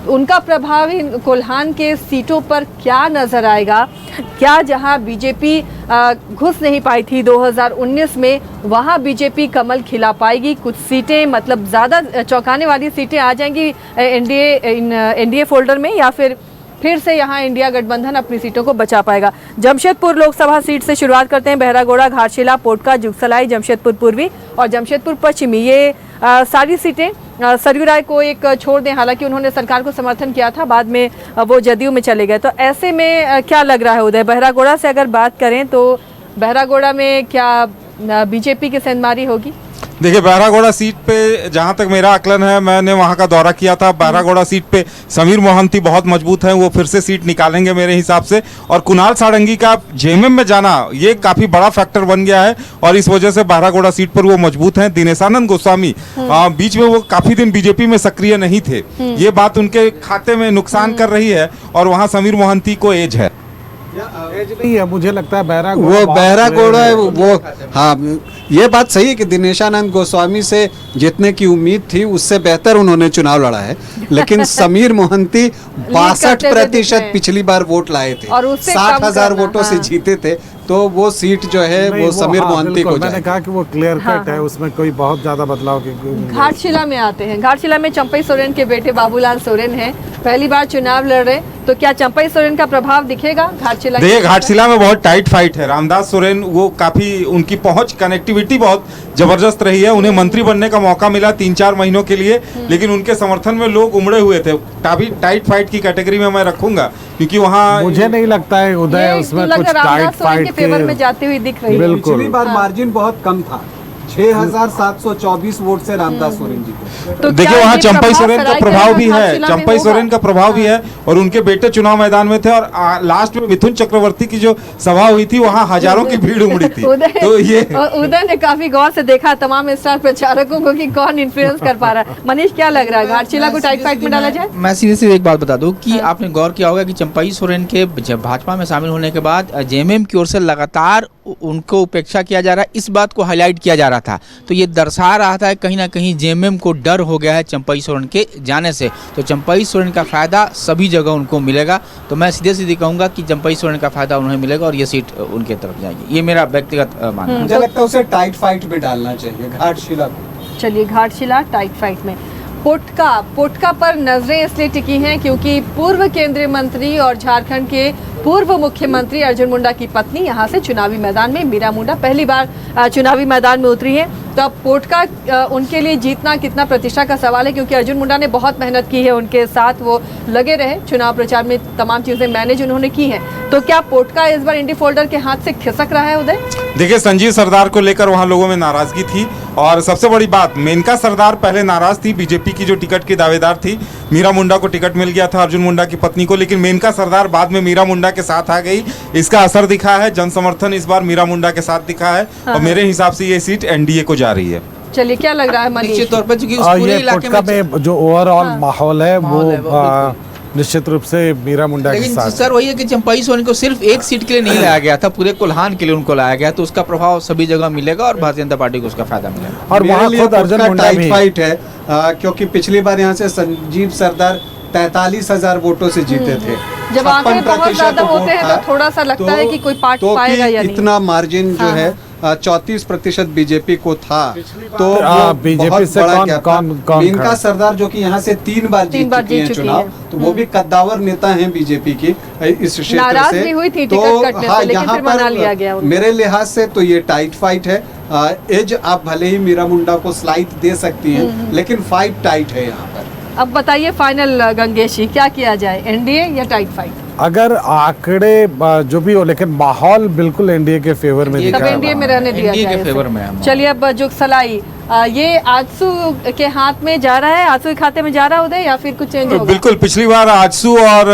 उनका प्रभाव इन कोल्हान के सीटों पर क्या नजर आएगा? क्या जहां बीजेपी घुस नहीं पाई थी 2019 में, वहां बीजेपी कमल खिला पाएगी? कुछ सीटें मतलब ज़्यादा चौंकाने वाली सीटें आ जाएंगी एनडीए फोल्डर में, या फिर से यहाँ इंडिया गठबंधन अपनी सीटों को बचा पाएगा? जमशेदपुर लोकसभा सीट से शुरुआत करते हैं। बहरागोड़ा, घाटशिला, पोटका, जुगसलाई, जमशेदपुर पूर्वी और जमशेदपुर पश्चिमी, ये सारी सीटें सरयू राय को एक छोड़ दें। हालांकि उन्होंने सरकार को समर्थन किया था, बाद में वो जदयू में चले गए। तो ऐसे में क्या लग रहा है उदय? बहरागोड़ा से अगर बात करें तो बहरागोड़ा में क्या बीजेपी की सेंधमारी होगी? देखिए, बहरागोड़ा सीट पे जहां तक मेरा आकलन है, मैंने वहां का दौरा किया था। बहरागोड़ा सीट पे समीर मोहंती बहुत मजबूत है, वो फिर से सीट निकालेंगे मेरे हिसाब से। और कुणाल सारंगी का जेएमएम में जाना ये काफी बड़ा फैक्टर बन गया है और इस वजह से बहरागोड़ा सीट पर वो मजबूत हैं। दिनेशानंद गोस्वामी बीच में वो काफी दिन बीजेपी में सक्रिय नहीं थे, ये बात उनके खाते में नुकसान कर रही है और वहाँ समीर मोहंती को एज है। एज नहीं है, मुझे लगता है बहरागोड़ा वो हाँ, ये बात सही है कि दिनेशानंद गोस्वामी से जितने की उम्मीद थी उससे बेहतर उन्होंने चुनाव लड़ा है। लेकिन समीर मोहंती 62% पिछली बार वोट लाए थे, 60,000 वोटों से जीते थे, तो वो सीट जो है वो समीर मोहंती को मैंने कहा कि वो क्लियर कट है, उसमें कोई बहुत ज्यादा बदलाव की। घाटशिला में आते हैं। घाटशिला में चंपई सोरेन के बेटे बाबूलाल सोरेन हैं, पहली बार चुनाव लड़ रहे, तो क्या चंपई सोरेन का प्रभाव दिखेगा घाटशिला? देखिए, घाटशिला में बहुत टाइट फाइट है। रामदास सोरेन वो काफी, उनकी पहुंच, कनेक्टिविटी बहुत जबरदस्त रही है। उन्हें मंत्री बनने का मौका मिला 3-4 महीनों के लिए, लेकिन उनके समर्थन में लोग उमड़े हुए थे। काफी टाइट फाइट की कैटेगरी में मैं रखूंगा, क्योंकि वहाँ मुझे नहीं लगता है उदय उसमें कुछ टाइट फाइट के फेवर में जाते हुए दिख रही है। पिछली बार मार्जिन बहुत कम था, 6,724 वोट से रामदास सोरेन जी को। तो देखिए, वहाँ चंपई सोरेन का प्रभाव भी है, चंपई सोरेन का प्रभाव भी है और उनके बेटे चुनाव मैदान में थे। और लास्ट में मिथुन चक्रवर्ती की जो सभा हुई थी, वहाँ हजारों की भीड़ उमड़ी थी। तो ये उदय ने काफी गौर से देखा तमाम स्टार प्रचारकों को कि कौन इन्फ्लुएंस कर पा रहा है। मनीष, क्या लग रहा है, घाटशिला को टाइट फाइट में डाला जाए? मैं सीधे सीधे एक बात बता दूं कि आपने गौर किया होगा कि चंपई सोरेन के भाजपा में शामिल होने के बाद जेएमएम की ओर से लगातार उनको उपेक्षा किया जा रहा है, इस बात को हाईलाइट किया जा रहा था। तो ये दर्शा रहा था कहीं ना कहीं जेएमएम को डर हो गया है चंपई सोरेन के जाने से। तो चंपई सोरेन का फायदा सभी जगह उनको मिलेगा। तो मैं सीधे सीधे कहूंगा कि चंपई सोरेन का फायदा उन्हें मिलेगा और ये सीट उनके तरफ जाएगी। ये मेरा व्यक्तिगत मानना है। मुझे लगता है उसे टाइट फाइट में डालना चाहिए घाटशिला को। चलिए, घाटशिला टाइट फाइट में। पोटका पर नजरें इसलिए टिकी हैं क्योंकि पूर्व केंद्रीय मंत्री और झारखंड के पूर्व मुख्यमंत्री अर्जुन मुंडा की पत्नी यहाँ से चुनावी मैदान में, मीरा मुंडा, पहली बार चुनावी मैदान में उतरी हैं। तो अब पोटका उनके लिए जीतना कितना प्रतिष्ठा का सवाल है, क्योंकि अर्जुन मुंडा ने बहुत मेहनत की है, उनके साथ वो लगे रहे, चुनाव प्रचार में तमाम चीजें मैनेज उन्होंने की हैं। तो क्या पोटका इस बार इंडी फोल्डर के हाथ से खिसक रहा है उदय? देखिए, संजीव सरदार को लेकर वहाँ लोगों में नाराजगी थी और सबसे बड़ी बात, मेनका सरदार पहले नाराज थी, बीजेपी की जो टिकट की दावेदार थी। मीरा मुंडा को टिकट मिल गया था, अर्जुन मुंडा की पत्नी को, लेकिन मेनका सरदार बाद में मीरा मुंडा के साथ आ गई। इसका असर दिखा है, जन समर्थन इस बार मीरा मुंडा के साथ दिखा है और मेरे हिसाब से ये सीट एनडीए को जा रही है। चलिए, क्या लग रहा है मनीष? निश्चित तौर पर उस पूरे इलाके में जो ओवरऑल माहौल है वो निश्चित रूप से मीरा मुंडा के साथ। सर वही है कि चंपई सोरेन को सिर्फ एक सीट के लिए नहीं लाया गया था, पूरे कोल्हान के लिए उनको लाया गया, तो उसका प्रभाव सभी जगह मिलेगा और भारतीय जनता पार्टी को उसका फायदा मिलेगा। और वहाँ खुद अर्जुन मुंडा टाइट फाइट है, क्योंकि पिछली बार यहाँ से संजीव सरदार 43,000 वोटों से जीते थे। जब आंकड़े बहुत ज्यादा होते हैं तो थोड़ा सा लगता है कि कोई पार्ट पाएगा या नहीं। इतना मार्जिन जो है 34% बीजेपी को था, तो बीजेपी से कौन मेनका सरदार जो कि यहाँ से 3 बार जीत चुकी हैं चुनाव, तो वो भी कद्दावर नेता हैं बीजेपी की इस क्षेत्र से। भी हुई थी तो हाँ, यहाँ पर मेरे लिहाज से तो ये टाइट फाइट है। एज आप भले ही मीरा मुंडा को स्लाइड दे सकती हैं, लेकिन फाइट टाइट है यहाँ पर। अब बताइए फाइनल गंगेश जी, क्या किया जाए, एनडीए या टाइट फाइट? अगर आंकड़े जो भी हो, लेकिन माहौल बिल्कुल एनडीए के फेवर में दिख रहा है। एनडीए में रहने दिया जाए, के फेवर में। चलिए, अब जुगसलाई ये आजसू के हाथ में जा रहा है, आजसू के खाते में जा रहा है उदय, या फिर कुछ चेंज होगा? बिल्कुल, पिछली बार आजसू और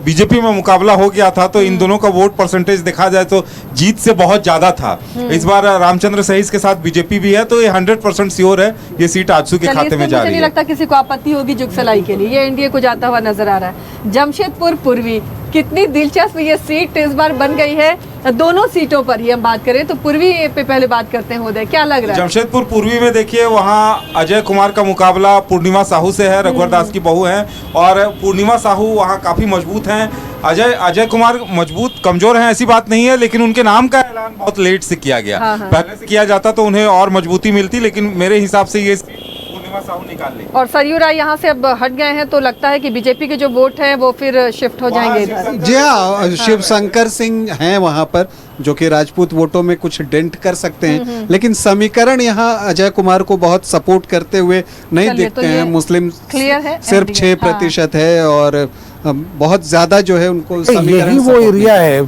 बीजेपी में मुकाबला हो गया था, तो इन दोनों का वोट परसेंटेज देखा जाए तो जीत से बहुत ज्यादा था। इस बार रामचंद्र सहीस के साथ बीजेपी भी है, तो ये 100% श्योर है ये सीट आजसू के खाते में जा रही है। नहीं लगता किसी को आपत्ति होगी जुगसलाई के लिए, ये एनडीए को जाता हुआ नजर आ रहा है। जमशेदपुर पूर्वी, कितनी दिलचस्प ये सीट इस बार बन गई है। दोनों सीटों पर ही हम बात करें तो पूर्वी पे पहले बात करते हैं उदय, क्या लग रहा है? जमशेदपुर पूर्वी में देखिए वहाँ अजय कुमार का मुकाबला पूर्णिमा साहू से है, रघुवर दास की बहू हैं और पूर्णिमा साहू वहाँ काफी मजबूत हैं। अजय कुमार मजबूत कमजोर हैं ऐसी बात नहीं है, लेकिन उनके नाम का ऐलान बहुत लेट से किया गया। हाँ, हाँ। पहले से किया जाता तो उन्हें और मजबूती मिलती, लेकिन मेरे हिसाब से ये पूर्णिमा साहू निकाल लेंगे। और सरयू राय यहाँ से अब हट गए हैं तो लगता है कि बीजेपी के जो वोट हैं वो फिर शिफ्ट हो जाएंगे इधर। जी हाँ, शिव शंकर सिंह हैं वहाँ पर जो कि राजपूत वोटों में कुछ डेंट कर सकते हैं, लेकिन समीकरण यहाँ अजय कुमार को बहुत सपोर्ट करते हुए नहीं चलिए, दिखते तो ये हैं। मुस्लिम क्लियर है, सिर्फ NDA 6% है और बहुत ज्यादा जो है उनको यही वो एरिया है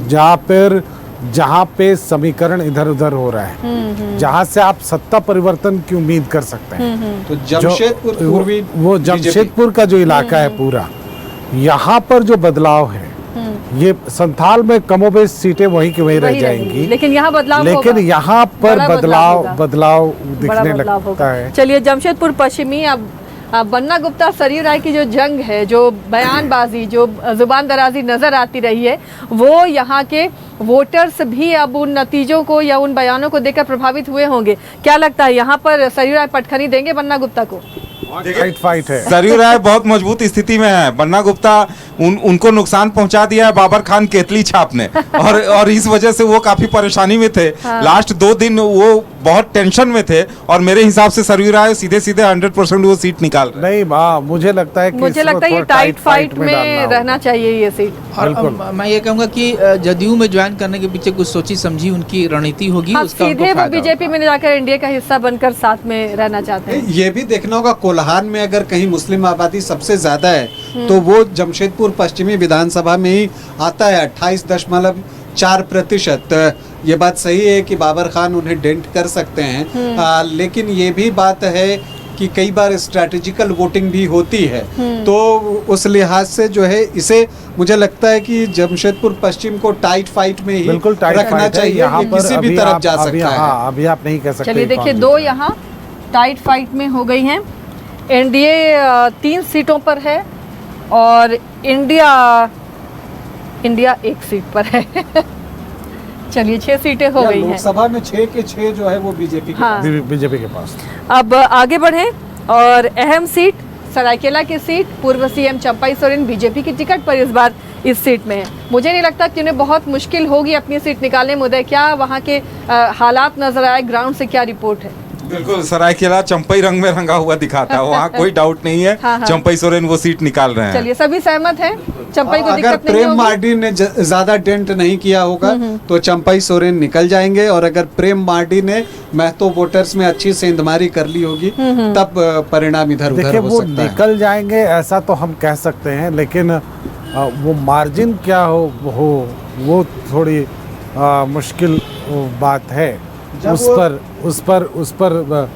जहाँ पे समीकरण इधर उधर हो रहा है, जहाँ से आप सत्ता परिवर्तन की उम्मीद कर सकते हैं। तो जमशेदपुर पूर्वी वो जमशेदपुर का जो इलाका है पूरा, यहाँ पर जो बदलाव है ये संथाल में कमोबेश सीटें वहीं की वहीं रह वही जाएंगी, रहेंगी, लेकिन यहाँ बदलाव लेकिन होगा। यहाँ पर बड़ा बदलाव होगा। बदलाव बड़ा दिखने बदलाव लगता होगा। है। चलिए जमशेदपुर पश्चिमी अब बन्ना गुप्ता सरयू राय की जो जंग है, जो बयानबाजी, जो जुबान दराजी नजर आती रही है, वो यहाँ के वोटर्स भी अब उन नतीजों को या उन बयानों को देखकर प्रभावित हुए होंगे। क्या लगता है यहाँ पर सरयू राय पटखनी देंगे बन्ना गुप्ता को? फाइट है। सरयू राय बहुत मजबूत स्थिति में है। बन्ना गुप्ता उनको नुकसान पहुंचा दिया है बाबर खान केतली छाप ने और इस वजह से वो काफी परेशानी में थे। हाँ। लास्ट 2 दिन वो बहुत टेंशन में थे और मेरे हिसाब से सरयू राय सीधे 100% वो सीट निकाल रहे हैं। नहीं, मुझे लगता है कि मुझे लगता है ये टाइट फाइट में रहना चाहिए ये सीट। और मैं ये कहूँगा कि जदयू में ज्वाइन करने के पीछे कुछ सोची समझी उनकी रणनीति होगी, हाँ, उसका उनको सीधे वो फायदा बीजेपी होगा। में जाकर एनडीए का हिस्सा बनकर साथ में रहना चाहते हैं। ये भी देखना होगा कोल्हान में अगर कहीं मुस्लिम आबादी सबसे ज्यादा है तो वो जमशेदपुर पश्चिमी विधानसभा में ही आता है 28.4%। ये बात सही है कि बाबर खान उन्हें डेंट कर सकते हैं, लेकिन ये भी बात है कि कई बार स्ट्रैटेजिकल वोटिंग भी होती है, तो उस लिहाज से जो है इसे मुझे लगता है कि जमशेदपुर पश्चिम को टाइट फाइट में ही बिल्कुल टाइट रखना फाइट है। चाहिए। यहाँ ये पर किसी भी तरफ जा सकता है। हाँ, अभी आप नहीं कह सकते। चलिए देखिए, कौन 2 यहाँ टाइट फाइट में हो गई हैं। एनडीए 3 सीटों पर है और इंडिया 1 सीट पर है। चलिए 6 सीटें हो गई हैं। लोकसभा में 6 के 6 जो है वो बीजेपी हाँ। बीजेपी के पास। अब आगे बढ़े और अहम सीट सरायकेला की सीट, पूर्व सीएम चंपाई सोरेन बीजेपी की टिकट पर इस बार इस सीट में है। मुझे नहीं लगता कि उन्हें बहुत मुश्किल होगी अपनी सीट निकालने में। उदय, क्या वहाँ के हालात नजर आए, ग्राउंड से क्या रिपोर्ट है? बिल्कुल, सरायकेला चंपई रंग में रंगा हुआ दिखाता है, वहाँ कोई डाउट नहीं है। हाँ, हाँ। चंपई सोरेन वो सीट निकाल रहे हैं। चलिए सभी सहमत हैं, चंपाई को अगर दिक्कत नहीं प्रेम होगी। मार्डी ने ज्यादा डेंट नहीं किया होगा तो चंपाई सोरेन निकल जाएंगे, और अगर प्रेम मार्डी ने महतो वोटर्स में अच्छी सेंधमारी कर ली होगी तब परिणाम इधर उधर देखिए, हो वो सकता है। निकल जाएंगे ऐसा तो हम कह सकते हैं, लेकिन वो मार्जिन क्या हो वो थोड़ी मुश्किल बात है। उस पर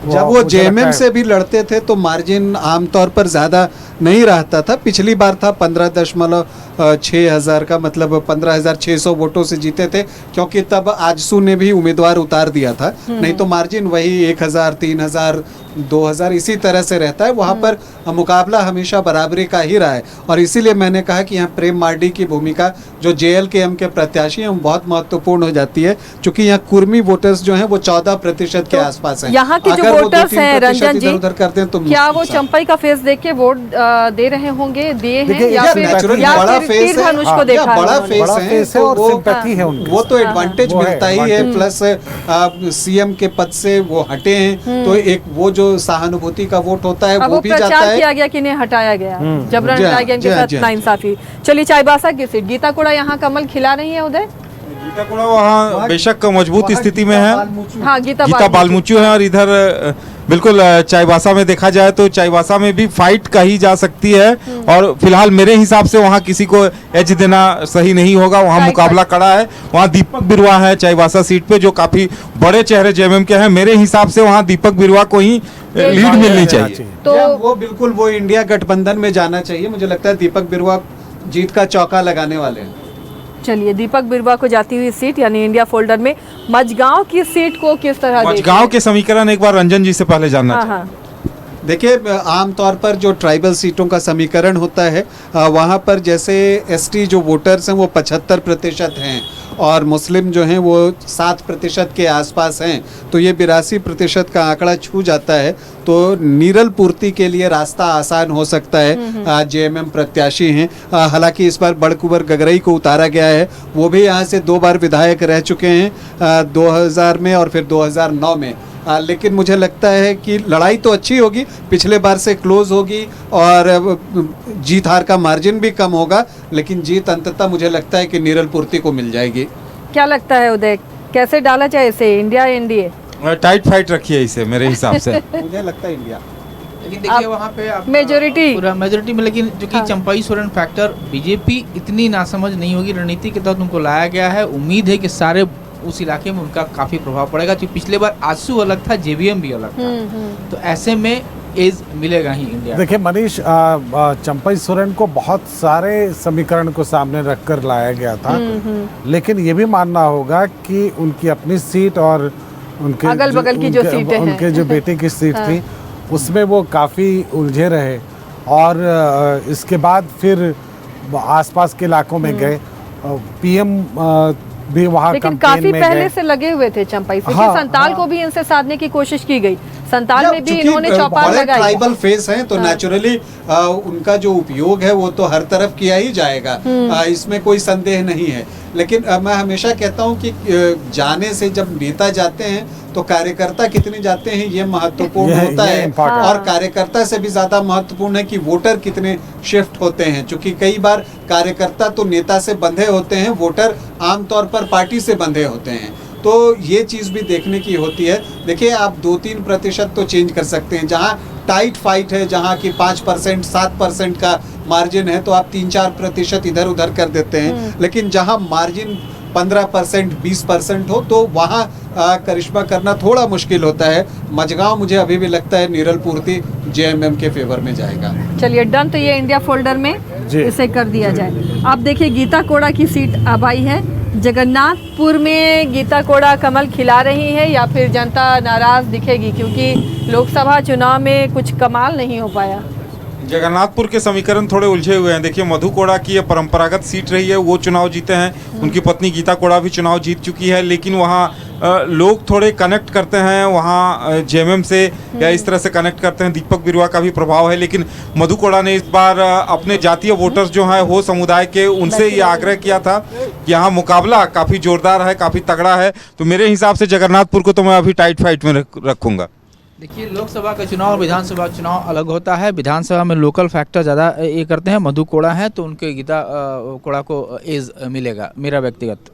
जब वो जेएमएम से भी लड़ते थे तो मार्जिन आमतौर पर ज्यादा नहीं रहता था। पिछली बार था 15.6 का, मतलब 15,600 वोटों से जीते थे, क्योंकि तब आजसू ने भी उम्मीदवार उतार दिया था। नहीं तो मार्जिन वही 1,000, 3,000, 2,000 इसी तरह से रहता है। वहाँ पर मुकाबला हमेशा बराबरी का ही रहा है, और इसीलिए मैंने कहा कि यहाँ प्रेम मार्डी की भूमिका जो जेएलकेएम के प्रत्याशी हैं बहुत महत्वपूर्ण हो जाती है, क्योंकि यहाँ कुर्मी वोटर्स जो हैं वो 14% के आसपास हैं। यहाँ के जो अगर वो वोटर्स 2-3% हैं रंजन जी, इधर-उधर कर दें तो क्या वो मुश्किल सा। चंपाई का फेस देख के वोट दे रहे होंगे, दिए हैं, देखिए, या ये फिर naturally बड़ा फेस तीर है। धनुष हाँ, को देखा या है बड़ा उन्होंने? फेस बड़ा है, फेस है तो और वो- सिंपैथी है उनके वो तो साथ। एडवांटेज वो है मिलता ही है, advantage। प्लस सीएम के पद से वो हटे हैं तो एक वो जो सहानुभूति का वोट होता है अब वो वो भी जाता प्रचार है। किया गया कि इन्हें हटाया गया, जबरन जी हाँ, हटाया गया, इनके जी हाँ, साथ जी हाँ। नाइंसाफी। चलिए चाईबासा की सीट, गीता कोड़ा यहाँ कमल खिला रही है उदय। गीता कोड़ा वहाँ बेशक मजबूत स्थिति में है। हाँ, गीता बालमुचू है, और इधर बिल्कुल चाईबासा में देखा जाए तो चाईबासा में भी फाइट कही जा सकती है, और फिलहाल मेरे हिसाब से वहाँ किसी को एज देना सही नहीं होगा। वहाँ मुकाबला कड़ा है। वहाँ दीपक बिरुआ है चाईबासा सीट पे, जो काफी बड़े चेहरे जेएमएम के हैं। मेरे हिसाब से वहाँ दीपक बिरुआ को ही लीड मिलनी चाहिए। तो वो बिल्कुल वो इंडिया गठबंधन में जाना चाहिए। मुझे लगता है दीपक बिरुआ जीत का चौका लगाने वाले हैं। चलिए, दीपक बिरुआ को जाती हुई सीट यानी इंडिया फोल्डर में। मजगांव की सीट को किस तरह मजगांव के समीकरण एक बार रंजन जी से पहले जानना हाँ चाहिए। हाँ देखिए, आमतौर पर जो ट्राइबल सीटों का समीकरण होता है वहाँ पर जैसे एसटी जो वोटर्स हैं वो 75% हैं और मुस्लिम जो हैं वो 7% के आसपास हैं, तो ये 82% का आंकड़ा छू जाता है। तो नीरल पूर्ति के लिए रास्ता आसान हो सकता है। जेएमएम प्रत्याशी हैं, हालांकि इस बार बड़कुबर गगरई को उतारा गया है, वो भी यहाँ से 2 बार विधायक रह चुके हैं, 2000 में और फिर 2009 में। लेकिन मुझे लगता है कि लड़ाई तो अच्छी होगी, पिछले बार से क्लोज होगी और जीत हार का मार्जिन भी कम होगा, लेकिन जीत अंततः मुझे लगता है कि नीरल पूर्ति को मिल जाएगी। क्या लगता है उदय, कैसे डाला जाए इसे, इंडिया एनडीए? टाइट फाइट रखिए इसे मेरे हिसाब से। मुझे लगता है इंडिया। लेकिन देखिए वहाँ पे मेजोरिटी में, लेकिन जो कि हाँ। चंपाई सोरेन फैक्टर, बीजेपी इतनी नासमझ नहीं होगी, रणनीति के तहत उनको लाया गया है। उम्मीद है कि सारे उस इलाके में उनका काफी प्रभाव पड़ेगा, क्योंकि पिछले बार आजसू अलग था, जेवीएम भी अलग था, तो ऐसे में एज मिलेगा ही इंडिया। देखिए मनीष, चंपई सोरेन को बहुत सारे समीकरण को सामने रखकर लाया गया था, लेकिन ये भी मानना होगा कि उनकी अपनी सीट और उनके अगल-बगल की जो सीटें हैं, उनके जो बेटे की सीट थी, उसमें वो काफ़ी उलझे रहे और इसके बाद फिर आसपास के इलाकों में गए। पीएम भी वहाँ लेकिन कैंपेन काफी में पहले गए। से लगे हुए थे चंपाई से। हाँ, संताल हाँ। को भी इनसे साधने की कोशिश की गई, संताल में भी चूंकि इन्होंने चौपाल बड़े लगाई। ट्राइबल फेस हैं, तो नेचुरली उनका जो उपयोग है वो तो हर तरफ किया ही जाएगा, इसमें कोई संदेह नहीं है। लेकिन मैं हमेशा कहता हूं कि जाने से जब नेता जाते हैं तो कार्यकर्ता कितने जाते हैं ये महत्वपूर्ण होता ये है, important और कार्यकर्ता से भी ज्यादा महत्वपूर्ण है कि वोटर कितने शिफ्ट होते हैं, क्योंकि कई बार कार्यकर्ता तो नेता से बंधे होते हैं, वोटर आमतौर पर पार्टी से बंधे होते हैं, तो ये चीज़ भी देखने की होती है। देखिए, आप 2-3% तो चेंज कर सकते हैं, जहाँ टाइट फाइट है, जहाँ की 5% 7% का मार्जिन है, तो आप 3-4% इधर उधर कर देते हैं। लेकिन जहाँ मार्जिन 15% 20% हो, तो वहाँ करिश्मा करना थोड़ा मुश्किल होता है। मझगांव मुझे अभी भी लगता है नीरल पूर्ति जेएमएम के फेवर में जाएगा। चलिए डन, तो ये इंडिया फोल्डर में जी। इसे कर दिया जाए। अब देखिए गीता कोड़ा की सीट अब आई है। जगन्नाथपुर में गीता कोड़ा कमल खिला रही है या फिर जनता नाराज दिखेगी, क्योंकि लोकसभा चुनाव में कुछ कमाल नहीं हो पाया। जगन्नाथपुर के समीकरण थोड़े उलझे हुए हैं। देखिए, मधु कोड़ा की ये परंपरागत सीट रही है, वो चुनाव जीते हैं, उनकी पत्नी गीता कोड़ा भी चुनाव जीत चुकी है, लेकिन वहाँ लोग थोड़े कनेक्ट करते हैं वहाँ जेएमएम से, या इस तरह से कनेक्ट करते हैं। दीपक बिरुआ का भी प्रभाव है, लेकिन मधु कोड़ा ने इस बार अपने जातीय वोटर्स जो हैं हो समुदाय के, उनसे ये आग्रह किया था कि यहाँ मुकाबला काफ़ी जोरदार है, काफ़ी तगड़ा है। तो मेरे हिसाब से जगन्नाथपुर को तो मैं अभी टाइट फाइट में रखूँगा। देखिए, लोकसभा का चुनाव और विधानसभा चुनाव अलग होता है। विधानसभा में लोकल फैक्टर ज़्यादा ये करते हैं, मधु कोड़ा हैं तो उनके गीता कोड़ा को एज मिलेगा, मेरा व्यक्तिगत।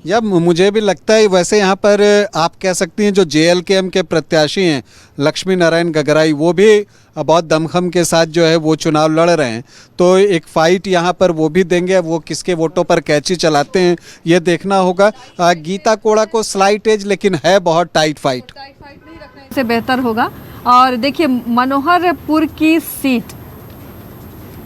या मुझे भी लगता है वैसे यहाँ पर आप कह सकती हैं जो जेएलकेएम के प्रत्याशी हैं लक्ष्मी नारायण गगराई, वो भी बहुत दमखम के साथ जो है वो चुनाव लड़ रहे हैं, तो एक फाइट यहाँ पर वो भी देंगे। वो किसके वोटों पर कैची चलाते हैं ये देखना होगा। गीता कोड़ा को स्लाइट एज, लेकिन है बहुत टाइट फाइट से बेहतर होगा। और देखिए मनोहरपुर की सीट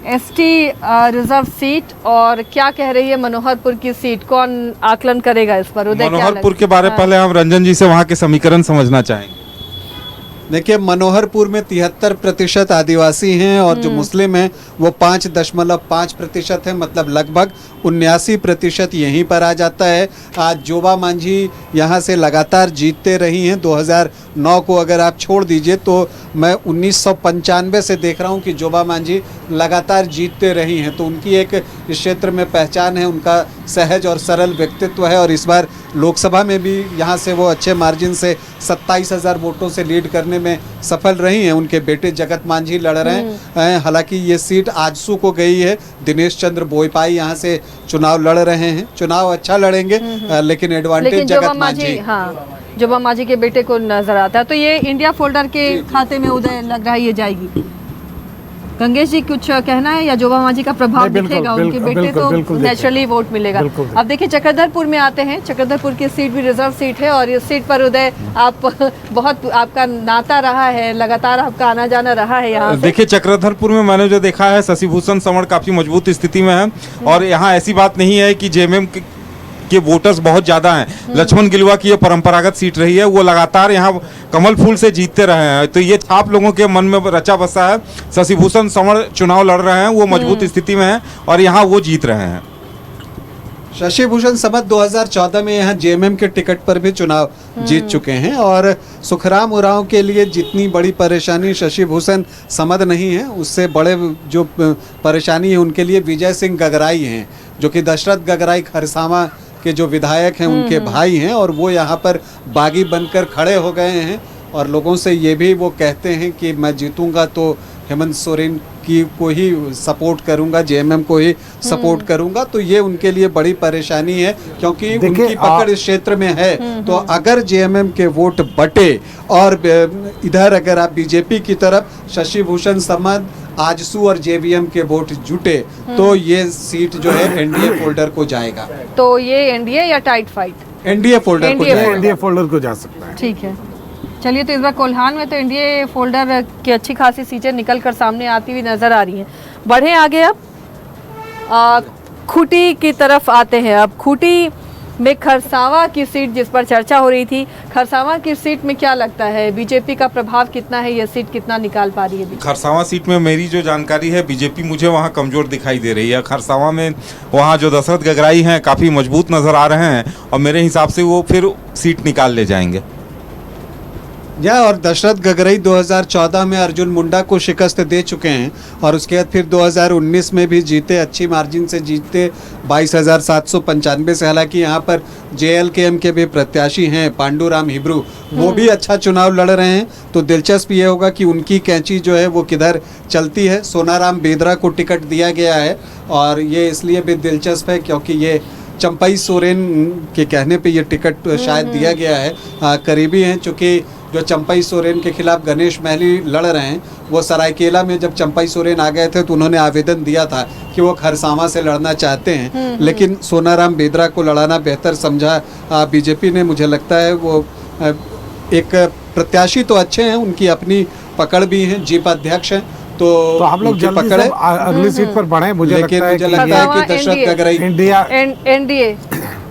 एसटी रिजर्व सीट, और क्या कह रही है मनोहरपुर की सीट, कौन आकलन करेगा इस पर? उदय, क्या मनोहरपुर के लगता है? बारे पहले हम रंजन जी से वहाँ के समीकरण समझना चाहेंगे। देखिए, मनोहरपुर में 73% आदिवासी हैं और जो मुस्लिम हैं वो 5.5% है, मतलब लगभग 79% यहीं पर आ जाता है। आज जोबा मांझी यहाँ से लगातार जीतते रही हैं। 2009 को अगर आप छोड़ दीजिए तो मैं 1995 से देख रहा हूँ कि जोबा मांझी लगातार जीतते रही हैं, तो उनकी एक इस क्षेत्र में पहचान है, उनका सहज और सरल व्यक्तित्व है। और इस बार लोकसभा में भी यहाँ से वो अच्छे मार्जिन से 27,000 वोटों से लीड करने में सफल रही हैं। उनके बेटे जगत मांझी लड़ रहे हैं। हालांकि ये सीट आजसू को गई है। दिनेश चंद्र बोईपाई यहाँ से चुनाव लड़ रहे हैं, चुनाव अच्छा लड़ेंगे, लेकिन एडवांटेज जगत मांझी। हाँ, जोबा मांझी के बेटे को नजर आता है। तो ये इंडिया फोल्डर के खाते में उदय लग रहा है ये जाएगी। गंगेश जी कुछ कहना है, या जोबा मांझी का प्रभाव नहीं, बिल्कुल, दिखेगा? उनके बिल्कुल, बेटे बिल्कुल, तो बिल्कुल नेचुरली वोट मिलेगा। बिल्कुल। अब देखिए चक्रधरपुर में आते हैं। चक्रधरपुर की सीट भी रिजर्व सीट है, और इस सीट पर उदय आप बहुत आपका नाता रहा है, लगातार आपका आना जाना रहा है यहाँ से। देखिए, चक्रधरपुर में मैंने जो देखा है, शशिभूषण समण काफी मजबूत स्थिति में है, और यहाँ ऐसी बात नहीं है कि जेएमएम के वोटर्स बहुत ज़्यादा हैं। लक्ष्मण गिलुआ की ये परंपरागत सीट रही है, वो लगातार यहाँ कमल फूल से जीतते रहे हैं, तो ये छाप लोगों के मन में रचा बसा है। शशि भूषण समर चुनाव लड़ रहे हैं, वो मजबूत स्थिति में हैं और यहाँ वो जीत रहे हैं। शशि भूषण समद 2014 में यहाँ जेएमएम के टिकट पर भी चुनाव जीत चुके हैं और सुखराम उरांव के लिए जितनी बड़ी परेशानी शशि भूषण समद नहीं है, उससे बड़े जो परेशानी है उनके लिए विजय सिंह गगराई हैं, जो कि दशरथ गगराई खरसावां के जो विधायक हैं उनके भाई हैं और वो यहाँ पर बागी बनकर खड़े हो गए हैं और लोगों से ये भी वो कहते हैं कि मैं जीतूंगा तो हेमंत सोरेन की को ही सपोर्ट करूंगा, जेएमएम को ही सपोर्ट करूंगा। तो ये उनके लिए बड़ी परेशानी है क्योंकि उनकी पकड़ इस क्षेत्र में है। तो अगर जेएमएम के वोट बटे और इधर अगर आप बीजेपी की तरफ शशि भूषण समद, आजसू और जेवीएम के वोट जुटे तो ये सीट जो है एनडीए फोल्डर को जाएगा। तो ये एनडीए या टाइट फाइट? एनडीए फोल्डर को जाएगा। एनडीए फोल्डर को जा सकता है। ठीक है, चलिए, तो इस बार कोल्हान में तो एनडीए फोल्डर की अच्छी खासी सीटें निकल कर सामने आती हुई नजर आ रही हैं। बढ़े आगे, अब खूंटी की तरफ आते हैं। अब खूंटी में खरसावां की सीट जिस पर चर्चा हो रही थी, खरसावां की सीट में क्या लगता है बीजेपी का प्रभाव कितना है, यह सीट कितना निकाल पा रही है? खरसावां सीट में मेरी जो जानकारी है, बीजेपी मुझे वहाँ कमजोर दिखाई दे रही है। खरसावां में वहाँ जो दशरथ गगराई हैं काफ़ी मजबूत नज़र आ रहे हैं और मेरे हिसाब से वो फिर सीट निकाल ले जाएंगे। और दशरथ गगराई 2014 में अर्जुन मुंडा को शिकस्त दे चुके हैं और उसके बाद फिर 2019 में भी जीते, अच्छी मार्जिन से जीते 22,795 से। हालांकि यहाँ पर जेएलकेएम के भी प्रत्याशी हैं पांडुराम हिब्रू, वो भी अच्छा चुनाव लड़ रहे हैं। तो दिलचस्प ये होगा कि उनकी कैंची जो है वो किधर चलती है। सोनाराम बेदरा को टिकट दिया गया है और ये इसलिए भी दिलचस्प है क्योंकि ये चंपई सोरेन के कहने पे ये टिकट शायद दिया गया है। करीबी हैं, चूँकि जो चंपई सोरेन के खिलाफ गणेश महली लड़ रहे हैं, वो सरायकेला में जब चंपई सोरेन आ गए थे तो उन्होंने आवेदन दिया था कि वो खरसावां से लड़ना चाहते हैं, लेकिन सोनाराम बेदरा को लड़ाना बेहतर समझा बीजेपी ने। मुझे लगता है वो एक प्रत्याशी तो अच्छे हैं, उनकी अपनी पकड़ भी है, जीप अध्यक्ष हैं, तो हम लोग जल्दी से अगली सीट पर बढ़े। मुझे लगता है कि दशरथ गगराई एनडीए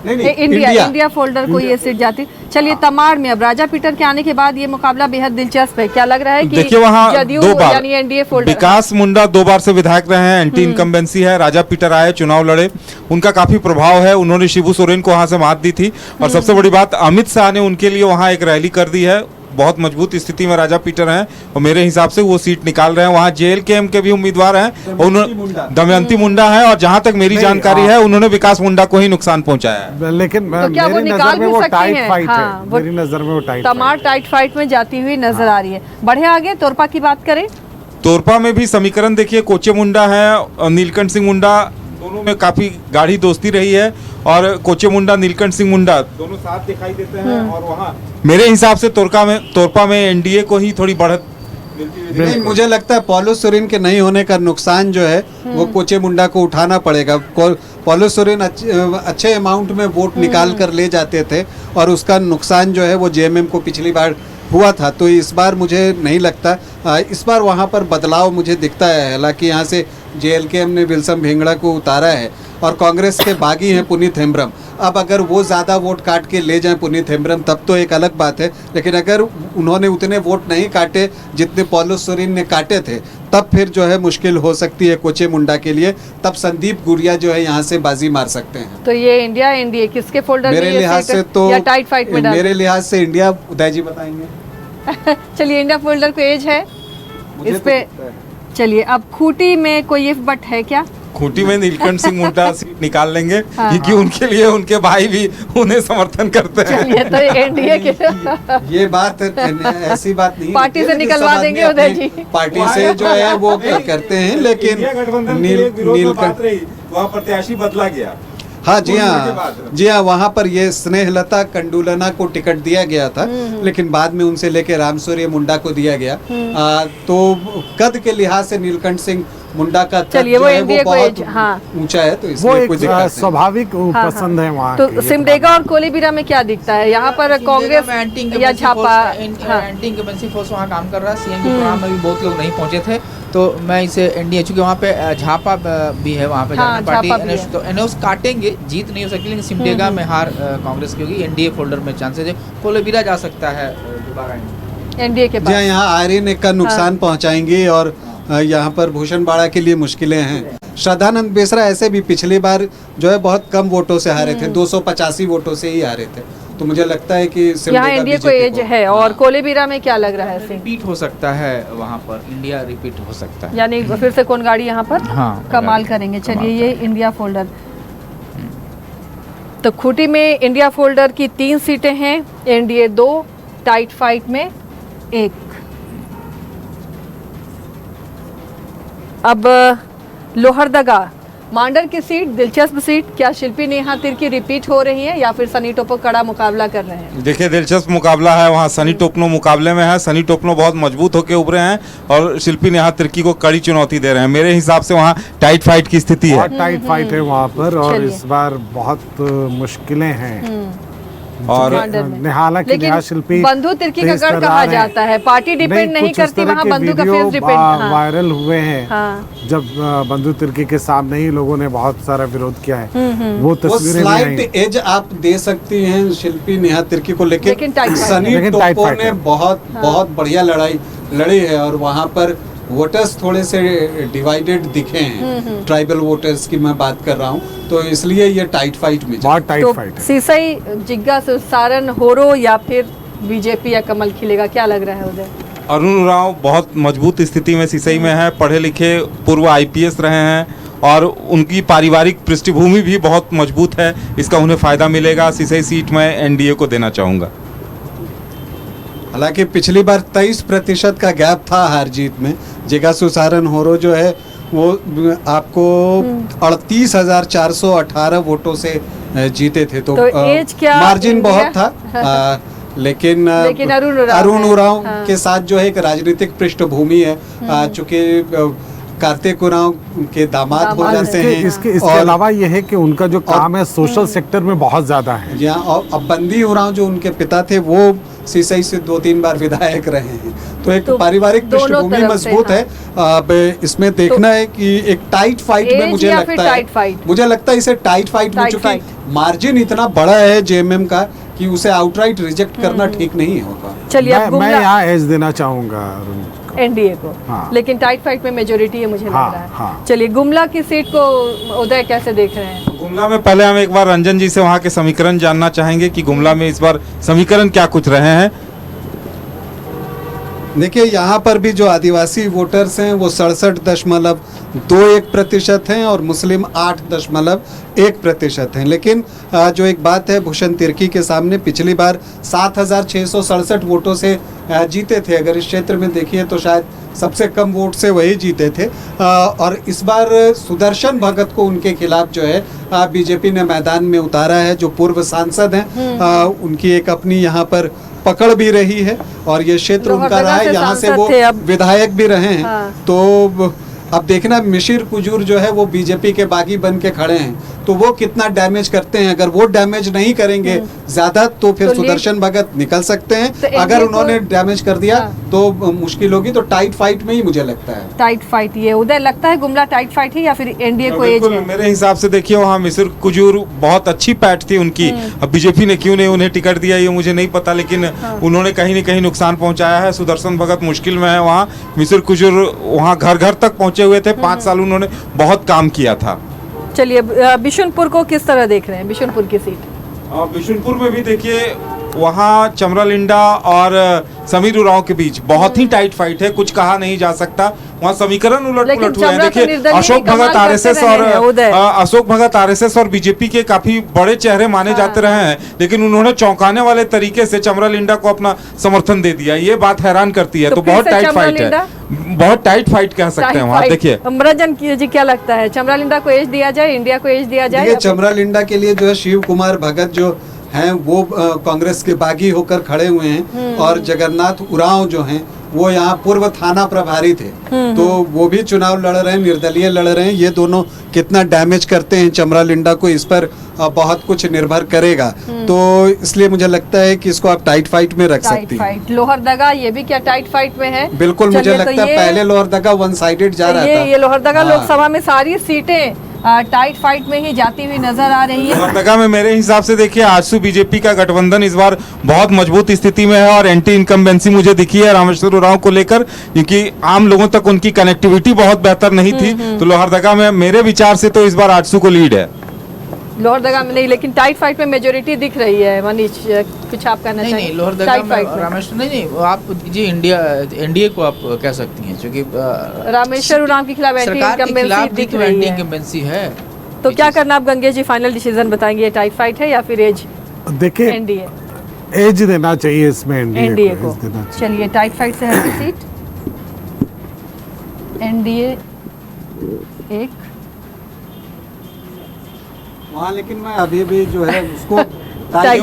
इंडिया फोल्डर को ये सीट जाती। चलिए, तमाड़ में अब राजा पीटर के आने के बाद ये मुकाबला बेहद दिलचस्प है। क्या लग रहा है कि देखिए वहाँ दो बार यानी एनडीए फोल्डर, विकास मुंडा 2 बार से विधायक रहे हैं, एंटी इनकम्बेंसी है। राजा पीटर आए, चुनाव लड़े, उनका काफी प्रभाव है, उन्होंने शिबू सोरेन को वहां से मात दी थी और सबसे बड़ी बात अमित शाह ने उनके लिए वहां एक रैली कर दी है। बहुत मजबूत स्थिति में राजा पीटर हैं और मेरे हिसाब से वो सीट निकाल रहे हैं। वहाँ जेएलकेएम के भी उम्मीदवार हैं, उन्होंने दमयंती मुंडा है और जहाँ तक मेरी जानकारी है उन्होंने विकास मुंडा को ही नुकसान पहुंचाया है। लेकिन तो मेरी नजर में वो टाइट फाइट है। मेरी नजर में वो तमाड़ टाइट फाइट में जाती हुई नजर आ रही है। बढ़े आगे, तोरपा की बात करें। तोरपा में भी समीकरण देखिए, कोचे मुंडा है और नीलकंठ सिंह मुंडा, दोनों में काफी गाढ़ी दोस्ती रही है और कोचे मुंडा नीलकंठ सिंह मुंडा दोनों साथ दिखाई देते हैं और वहाँ मेरे हिसाब से तोरपा में एनडीए को ही थोड़ी बढ़त नहीं, मुझे लगता है पॉलो सोरेन के नहीं होने का नुकसान जो है वो कोचे मुंडा को उठाना पड़ेगा। पॉलो सोरेन अच्छे अमाउंट में वोट निकाल कर ले जाते थे और उसका नुकसान जो है वो जेएमएम को पिछली बार हुआ था। तो इस बार मुझे नहीं लगता, इस बार वहाँ पर बदलाव मुझे दिखता है। हालांकि यहाँ से जेएलकेएम ने विल्सन भेंगड़ा को उतारा है और कांग्रेस के बागी हैं पुनीत हेम्ब्रम। अब अगर वो ज़्यादा वोट काट के ले जाएं पुनीत हेम्ब्रम तब तो एक अलग बात है, लेकिन अगर उन्होंने उतने वोट नहीं काटे जितने पॉलो सोरेन ने काटे थे तब फिर जो है मुश्किल हो सकती है कोचे मुंडा के लिए। तब संदीप गुरिया जो है यहाँ से बाजी मार सकते हैं। तो ये इंडिया एनडीए किसके फोल्डर मेरे लिहाज से तो या टाइट फाइट में मेरे लिहाज से इंडिया, उदय जी बताएंगे। चलिए, इंडिया फोल्डर को एज है इस पे। चलिए, अब खूंटी में कोई इफ बट है क्या? खूंटी में नीलकंठ सिंह मुंडा सीट निकाल लेंगे क्योंकि उनके लिए उनके भाई भी उन्हें समर्थन करते हैं। चलिए, तो एनडीए के ये बात ऐसी बात नहीं, पार्टी से निकलवा देंगे उदय जी, पार्टी से जो है वो करते हैं, लेकिन नीलकंठ वहाँ प्रत्याशी बदला गया। हाँ जी हाँ, वहाँ पर ये स्नेहलता कंडुलना को टिकट दिया गया था, लेकिन बाद में उनसे लेके रामसूर्य मुंडा को दिया गया। तो कद के लिहाज से नीलकंठ सिंह मुंडा का कद चलिए, वो जो है एनडीए को बहुत एज- हाँ। ऊंचा है, तो वो इसलिए एक कोई दिक्कत नहीं। स्वाभाविक हाँ, पसंद है वहाँ तो की। सिमडेगा और कोलेबिरा में क्या दिखता है यहाँ पर कांग्रेस या झापा? हाँ। एंटी इंकम्बेंसी फोर्स वहाँ काम कर रहा है। सीएम के प्रोग्राम में भी बहुत लोग नहीं पहुंचे थे, तो मैं इसे एनडीए, चूंकि वहाँ पे झापा भी है, वहाँ पे हाँ, झारखंड पार्टी झापा भी NS है। तो एनओस काटेंगे, जीत नहीं हो सकती, लेकिन सिमडेगा में हार कांग्रेस की होगी। एनडीए फोल्डर में चांसेस है, कोलेबिरा जा सकता है दोबारा एनडीए के जी पास। हाँ, यहाँ आर्यन का नुकसान पहुंचाएंगे और यहाँ पर भूषण बाड़ा के लिए मुश्किलें हैं। श्रद्धानंद बेसरा ऐसे भी पिछली बार जो है बहुत कम वोटों से हारे थे, 285 वोटों से ही हारे थे, तो मुझे लगता है कि यहाँ सिमडेगा एनडीए को बीजेपी एज है। और कोलेबिरा में क्या लग रहा है सिंह? रिपीट हो सकता है, वहाँ पर इंडिया रिपीट हो सकता है। यानी फिर से कौन गाड़ी यहाँ पर हाँ, कमाल करेंगे। चलिए, ये इंडिया फोल्डर, तो खूंटी में इंडिया फोल्डर की 3 सीटें हैं, एनडीए 2, टाइट फाइट में 1। अब लोहरदगा मांडर की सीट, दिलचस्प सीट। क्या शिल्पी नेहा तिर्की रिपीट हो रही है या फिर सनी टोपो कड़ा मुकाबला कर रहे हैं? देखिए, दिलचस्प मुकाबला है वहाँ। सनी टोपनो मुकाबले में है। सनी टोपनो बहुत मजबूत होकर उभरे हैं और शिल्पी नेहा तिर्की को कड़ी चुनौती दे रहे हैं। मेरे हिसाब से वहाँ टाइट फाइट की स्थिति है। बहुत टाइट फाइट है वहाँ पर, और चलिए। इस बार बहुत मुश्किलें हैं। और मांडर में। हालांकि लेकिन नेहा शिल्पी बंधु तिर्की का तेज गढ़ तर्रार कहा है। जाता है, पार्टी डिपेंड नहीं कुछ उस करती, तरह वहाँ के बंधु का वीडियो फेस डिपेंड। हाँ। वायरल हुए हैं। हाँ। जब बंधु तिर्की के सामने ही लोगों ने बहुत सारा विरोध किया है। वो वो तस्वीरें भी स्लाइट आई। एज आप दे सकती हैं शिल्पी नेहा तिर्की को, लेकिन लेकिन टाइट फाइट सनी है। लेकिन टाइट टोपो फाइट ने है। बहुत बढ़िया लड़ाई लड़ी है और वहाँ पर वोटर्स थोड़े से डिवाइडेड दिखे हैं। ट्राइबल वोटर्स की मैं बात कर रहा हूँ, तो इसलिए ये टाइट फाइट में बहुत टाइट तो फाइट है। सीसई, जिग्गा, सारन, होरो या फिर बीजेपी या कमल खिलेगा, क्या लग रहा है उधर? अरुण उरांव बहुत मजबूत स्थिति में सिसई में है। पढ़े लिखे पूर्व आईपीएस रहे हैं और उनकी पारिवारिक पृष्ठभूमि भी बहुत मजबूत है। इसका उन्हें फायदा मिलेगा। सिसई सीट मैं एनडीए को देना चाहूँगा। हालांकि पिछली बार 23% का गैप था हार जीत में। जिगासु सारन होरो जो है वो आपको 38,418 वोटों से जीते थे, तो एज क्या मार्जिन इंडिया? बहुत था। लेकिन अरुण उरांव हाँ। के साथ जो है एक राजनीतिक पृष्ठभूमि है, चूंकि कार्तिक उरांव के दामाद हो दामाद जाते इसके हैं। इसके और अलावा यह है कि उनका जो काम है सोशल सेक्टर में बहुत ज्यादा है। यहाँ और अब बंदी उरांव जो उनके पिता थे वो सिसई से 2-3 बार विधायक रहे हैं, तो एक तो पारिवारिक दोनों पृष्ठभूमि तरफ से, मजबूत हाँ। है। अब इसमें देखना है कि एक टाइट फाइट में एज मुझे या फिर लगता टाइट फाइट? है, मुझे लगता है इसे टाइट फाइट में, टाइट चूंकि फाइट। मार्जिन इतना बड़ा है जेएमएम का कि उसे आउटराइट रिजेक्ट करना ठीक नहीं होगा। चलिए, अब मैं गुमला यहाँ एज देना चाहूंगा अरुण को। एनडीए को। हाँ। लेकिन टाइट फाइट में मेजोरिटी है, मुझे लग हाँ, रहा है। हाँ। चलिए, गुमला की सीट को उदय कैसे देख रहे हैं? गुमला में पहले हम एक बार रंजन जी से वहाँ के समीकरण जानना चाहेंगे कि गुमला में इस बार समीकरण क्या कुछ रहे हैं। देखिए, यहाँ पर भी जो आदिवासी वोटर्स हैं वो 67.21% हैं और मुस्लिम 8.1% हैं। लेकिन जो एक बात है, भूषण तिर्की के सामने पिछली बार 7,667 वोटों से जीते थे। अगर इस क्षेत्र में देखिए तो शायद सबसे कम वोट से वही जीते थे। और इस बार सुदर्शन भगत को उनके खिलाफ जो है बीजेपी ने मैदान में उतारा है, जो पूर्व सांसद हैं। उनकी एक अपनी यहाँ पर पकड़ भी रही है और ये क्षेत्र उनका रहा है, यहाँ से वो विधायक भी रहे हैं। हाँ। तो अब देखना, मिशिर कुजूर जो है वो बीजेपी के बागी बन के खड़े हैं, तो वो कितना डैमेज करते हैं। अगर वो डैमेज नहीं करेंगे ज्यादा तो फिर तो सुदर्शन भगत निकल सकते हैं। तो अगर एनडीए उन्होंने डैमेज कर दिया हाँ। तो मुश्किल होगी। तो टाइट फाइट में ही मुझे लगता है। टाइट फाइट ये उदय लगता है गुमला टाइट फाइट है या फिर एनडीए को एज बिल्कुल, है? मेरे हिसाब से देखिए वहाँ मिसिर कुजूर बहुत अच्छी पैठ थी उनकी। अब बीजेपी ने क्यों नहीं उन्हें टिकट दिया ये मुझे नहीं पता, लेकिन उन्होंने कहीं न कहीं नुकसान पहुंचाया है। सुदर्शन भगत मुश्किल में है वहाँ। मिसिर कुजूर वहाँ घर घर तक पहुंचे हुए थे। 5 साल उन्होंने बहुत काम किया था। चलिए, बिशुनपुर को किस तरह देख रहे हैं? बिशुनपुर की सीट बिशुनपुर में भी देखिए वहाँ चमरालिंडा और समीर उरांव के बीच बहुत ही टाइट फाइट है। कुछ कहा नहीं जा सकता। वहाँ समीकरण उलट लेकिन पुलट हुए हैं। चमरा तो देखिए, निर्दलीय अशोक कमाल भगत करते आरएसएस रहे और हैं, उदय। अशोक भगत आरएसएस और बीजेपी के काफी बड़े चेहरे माने जाते रहे हैं, लेकिन उन्होंने चौंकाने वाले तरीके से चमरालिंडा को अपना समर्थन दे दिया। ये बात हैरान करती है। तो तो फिर बहुत से टाइट फाइट है, चमरालिंडा? बहुत टाइट फाइट कह सकते हैं वहाँ। देखिए, अमरजन जी क्या लगता है, चमरालिंडा को एज दिया जाए, इंडिया को एज दिया जाए? देखिए, चमरालिंडा के लिए जो है शिव कुमार भगत जो हैं वो कांग्रेस के बागी होकर खड़े हुए हैं और जगन्नाथ उरांव जो हैं वो यहाँ पूर्व थाना प्रभारी थे, तो वो भी चुनाव लड़ रहे हैं, निर्दलीय लड़ रहे हैं। ये दोनों कितना डैमेज करते हैं चमरा लिंडा को, इस पर बहुत कुछ निर्भर करेगा। तो इसलिए मुझे लगता है कि इसको आप टाइट फाइट में रख सकती हैं। फाइट लोहरदगा, ये भी क्या टाइट फाइट में है? बिल्कुल, मुझे चलिए, लगता है पहले लोहरदगा वन साइडेड जा रहा था। ये लोहरदगा हाँ। लोकसभा में सारी सीटें टाइट फाइट में ही जाती हुई नजर आ रही है। लोहरदगा में मेरे हिसाब से देखिए आजसू बीजेपी का गठबंधन इस बार बहुत मजबूत स्थिति में है और एंटी इनकम्बेंसी मुझे दिखी है रामेश्वर उरांव को लेकर, क्योंकि आम लोगों तक उनकी कनेक्टिविटी बहुत बेहतर नहीं थी। तो लोहरदगा में मेरे विचार से तो इस बार आजसू को लीड है। लोहरदगा में नहीं, लेकिन टाइट फाइट में मेजोरिटी दिख रही है। मनीष, कुछ आप कहना नहीं चाहिए? नहीं, लोहरदगा टाइट में फाइट में रामेश्वर नहीं, आप जी एनडीए को आप कह सकती हैं, क्योंकि रामेश्वर उरांव के खिलाफ एंटी सरकार के इनकम्बेंसी खिलाफ भी दिख तो रही एंटी है। इनकम्बेंसी है। तो क्या करना आप गंगेश जी, फाइनल डिसीजन बताएंगे, टाइट फाइट है या फिर एज देखिए, एनडीए? एज देना चाहिए इसमें एनडीए को। एज देना चाहिए। चलिए, टाइट फाइट से है सीट एनडीए एक। वहाँ लेकिन मैं अभी भी जो है उसको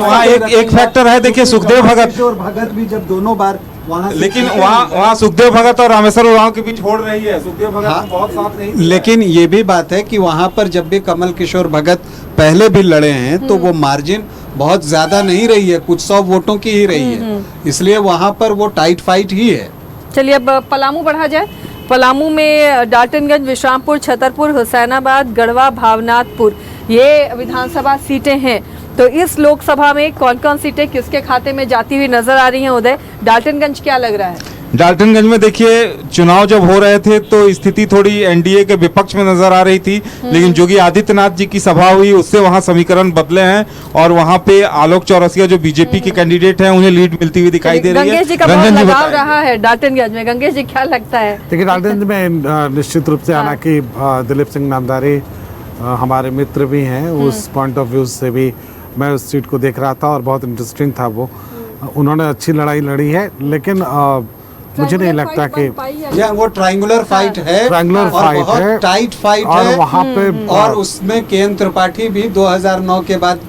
वहाँ एक फैक्टर है, देखिए सुखदेव भगत और भगत भी जब दोनों बार वहाँ, लेकिन वहाँ सुखदेव भगत और रामेश्वर उरांव के बीच होड़ रही है। सुखदेव भगत हाँ, को बहुत साथ नहीं दिया। लेकिन ये भी बात है कि वहाँ पर जब भी कमल किशोर भगत पहले भी लड़े हैं तो वो मार्जिन बहुत ज्यादा नहीं रही है, कुछ 100 वोटों की ही रही है, इसलिए वहाँ पर वो टाइट फाइट ही है। चलिए, अब पलामू बढ़ा जाए। पलामू में डाल्टनगंज, विश्रामपुर, छतरपुर, हुसैनाबाद, गढ़वा, भावनाथपुर, ये विधानसभा सीटें हैं। तो इस लोकसभा में कौन कौन सीटें किसके खाते में जाती हुई नजर आ रही हैं? उदय, डाल्टनगंज क्या लग रहा है? डाल्टनगंज में देखिए चुनाव जब हो रहे थे तो स्थिति थोड़ी एनडीए के विपक्ष में नजर आ रही थी, लेकिन योगी आदित्यनाथ जी की सभा हुई, उससे वहां समीकरण बदले हैं और वहां पे आलोक चौरसिया जो बीजेपी के कैंडिडेट हैं उन्हें लीड मिलती हुई दिखाई दे रही है। गंगेश जी का बहुत रंजन जी लगाव बताएं। रहा है डाल्टनगंज में। गंगेश जी, क्या लगता है? देखिए, डाल्टनगंज में निश्चित रूप से हालांकि दिलीप सिंह नामदारी हमारे मित्र भी हैं, उस पॉइंट ऑफ व्यू से भी मैं उस सीट को देख रहा था और बहुत इंटरेस्टिंग था वो। उन्होंने अच्छी लड़ाई लड़ी है, लेकिन मुझे नहीं लगता कि या वो ट्रायंगुलर फाइट है, ट्रायंगुलर और फाइट बहुत है, टाइट फाइट और है। वहाँ पे और उसमें केएन त्रिपाठी भी 2009 के बाद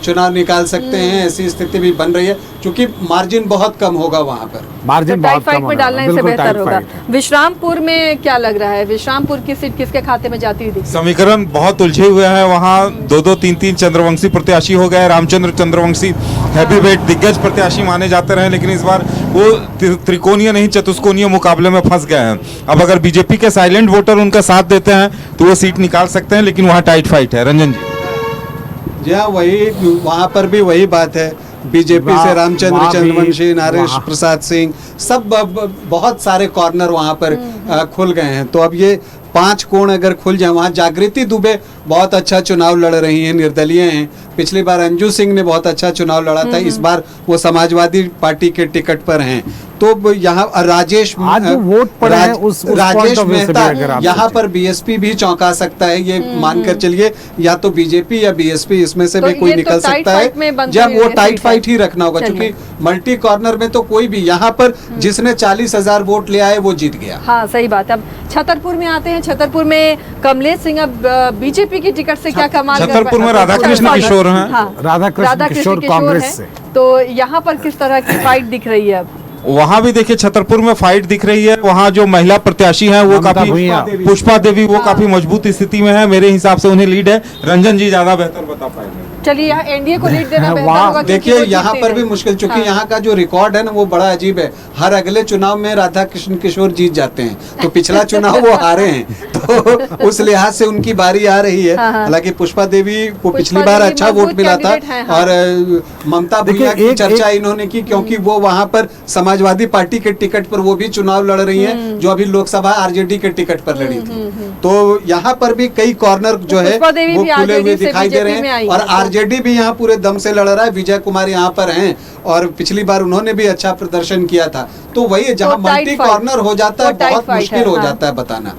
चुनाव निकाल सकते हैं, ऐसी स्थिति भी बन रही है, क्योंकि मार्जिन बहुत कम होगा वहाँ पर। मार्जिन टाइट बहुत फाइट कम में होगा, डालने से बिल्कुल बेहतर टाइट होगा। फाइट है। विश्रामपुर में क्या लग रहा है? विश्रामपुर की सीट किसके खाते में जाती हुई दिखती है? समीकरण बहुत उलझे हुए हैं वहाँ। 2-2, 3-3 चंद्रवंशी प्रत्याशी हो गए। रामचंद्र चंद्रवंशी हैवीवेट दिग्गज प्रत्याशी माने जाते रहे, लेकिन इस बार वो त्रिकोणीय नहीं चतुष्कोणीय मुकाबले में फंस गए हैं। अब अगर बीजेपी के साइलेंट वोटर उनका साथ देते हैं तो वो सीट निकाल सकते हैं, लेकिन वहाँ टाइट फाइट है। रंजन जी, जी हाँ, वही वहाँ पर भी वही बात है। बीजेपी से रामचंद्र वहाँ भी- चंद्रवंशी, नरेश वहाँ- प्रसाद सिंह, सब बहुत सारे कॉर्नर वहाँ पर खुल गए हैं। तो अब ये 5 कोण अगर खुल जाए, वहाँ जागृति दुबे बहुत अच्छा चुनाव लड़ रही हैं, निर्दलीय हैं। पिछली बार अंजू सिंह ने बहुत अच्छा चुनाव लड़ा था, इस बार वो समाजवादी पार्टी के टिकट पर हैं। तो यहाँ राजेश आज जो वोट पड़े हैं, उस point राजेश of view से भी मेहता अगर आप यहाँ सोचें। पर बीएसपी भी चौंका सकता है, ये मानकर चलिए, या तो बीजेपी या बीएसपी इसमें से तो भी कोई ये तो निकल टाइट सकता फाइट में है। बनती जब हुई वो है टाइट सीट फाइट है। ही रखना होगा, चलिए। क्योंकि मल्टी कॉर्नर में तो कोई भी यहाँ पर जिसने 40,000 वोट ले आए वो जीत गया। हाँ, सही बात है। अब छतरपुर में आते हैं। छतरपुर में कमलेश सिंह अब बीजेपी की टिकट से क्या कमाल कर छतरपुर में पाए? राधाकृष्ण किशोर हैं। हाँ, राधाकृष्ण किशोर कांग्रेस हैं। से। तो यहाँ पर किस तरह की फाइट दिख रही है अब? वहाँ भी देखिए छतरपुर में फाइट दिख रही है। वहाँ जो महिला प्रत्याशी हैं वो ममता काफी, भुइयां। पुष्पा देवी, वो काफी मजबूत स्थिति में है। मेरे हिसाब से उन्हें लीड है। रंजन जी ज्यादा बेहतर बता पाएंगे। चलिए, यहाँ एनडीए को लीड देना बेहतर वहाँ होगा, क्योंकि देखिए वो यहाँ जीतती पर भी रही। मुश्किल, चूंकि हाँ। यहाँ का जो रिकॉर्ड है ना वो बड़ा अजीब है। हर अगले चुनाव में राधा कृष्ण किशोर जीत जाते हैं, तो पिछला चुनाव वो हारे हैं, तो उस लिहाज से उनकी बारी आ रही है। हाँ, हाँ। हालांकि पुष्पा देवी को पुष्पा पिछली बार देवी अच्छा मजबूत वोट मिला था, कैंडिडेट हैं, हाँ। और ममता देखिए, भुइयां की एक- चर्चा इन्होंने की, क्योंकि वो वहाँ पर समाजवादी पार्टी के टिकट पर वो भी चुनाव लड़ रही है, जो अभी लोकसभा आरजेडी के टिकट पर लड़ी थी। तो यहाँ पर भी कई कॉर्नर जो है पुष्पा देवी वो भी खुले हुए RJD से दिखाई दे रहे BJP में आई हैं, है, और तो- आरजेडी भी यहाँ पूरे दम से लड़ रहा है। विजय कुमार यहाँ पर हैं और पिछली बार उन्होंने भी अच्छा प्रदर्शन किया था। तो वही है, जहाँ तो टाइट मल्टी फाइट- कॉर्नर हो जाता है तो टाइट बहुत फाइट मुश्किल है, हो हाँ। जाता है बताना।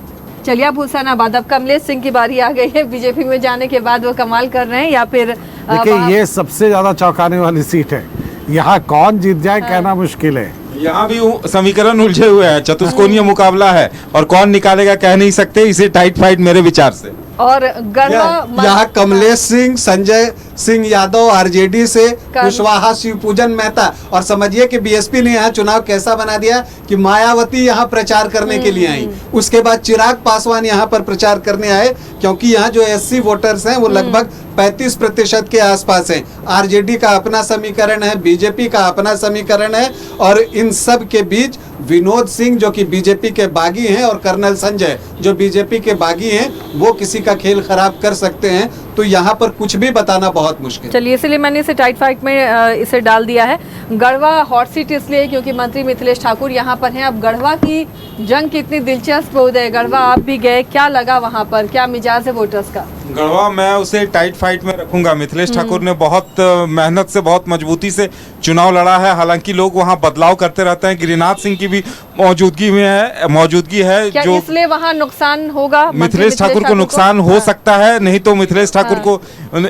चलिए, अब हुसैनाबाद, अब कमलेश सिंह की बारी आ गई है। बीजेपी में जाने के बाद वो कमाल कर रहे हैं या फिर देखिए, वहाँ- ये सबसे ज्यादा चौंकाने वाली सीट है। यहाँ कौन जीत जाए कहना मुश्किल है। यहाँ भी समीकरण उलझे हुए हैं, चतुष्कोणीय मुकाबला है और कौन निकालेगा कह नहीं सकते। इसे टाइट फाइट मेरे विचार से। और गढ़वा यहाँ कमलेश सिंह, संजय सिंह यादव आरजेडी से, कुशवाहा शिवपूजन मेहता, और समझिए कि बीएसपी ने यहाँ चुनाव कैसा बना दिया कि मायावती यहाँ प्रचार करने के लिए आई, उसके बाद चिराग पासवान यहाँ पर प्रचार करने आए, क्योंकि यहाँ जो एससी वोटर्स हैं वो लगभग 35% के आसपास हैं। आरजेडी का अपना समीकरण है, बीजेपी का अपना समीकरण है, और इन सब के बीच विनोद सिंह जो कि बीजेपी के बागी हैं और कर्नल संजय जो बीजेपी के बागी हैं, वो किसी का खेल खराब कर सकते हैं। तो यहाँ पर कुछ भी बताना बहुत मुश्किल। चलिए, इसलिए मैंने इसे टाइट फाइट में इसे डाल दिया है। गढ़वा हॉट सीट इसलिए क्योंकि मंत्री मिथिलेश ठाकुर यहाँ पर हैं। अब गढ़वा की जंग कितनी दिलचस्प हो गई। गढ़वा आप भी गए, क्या लगा वहाँ पर, क्या मिजाज है वोटर्स का? गढ़वा मैं उसे टाइट फाइट में रखूंगा। मिथिलेश ठाकुर ने बहुत मेहनत से, बहुत मजबूती से चुनाव लड़ा है। हालांकि लोग वहां बदलाव करते रहते हैं। गिरिनाथ सिंह की भी मौजूदगी है क्या जो इसलिए वहां नुकसान होगा? मिथिलेश ठाकुर को नुकसान हो सकता है। नहीं तो मिथिलेश ठाकुर को,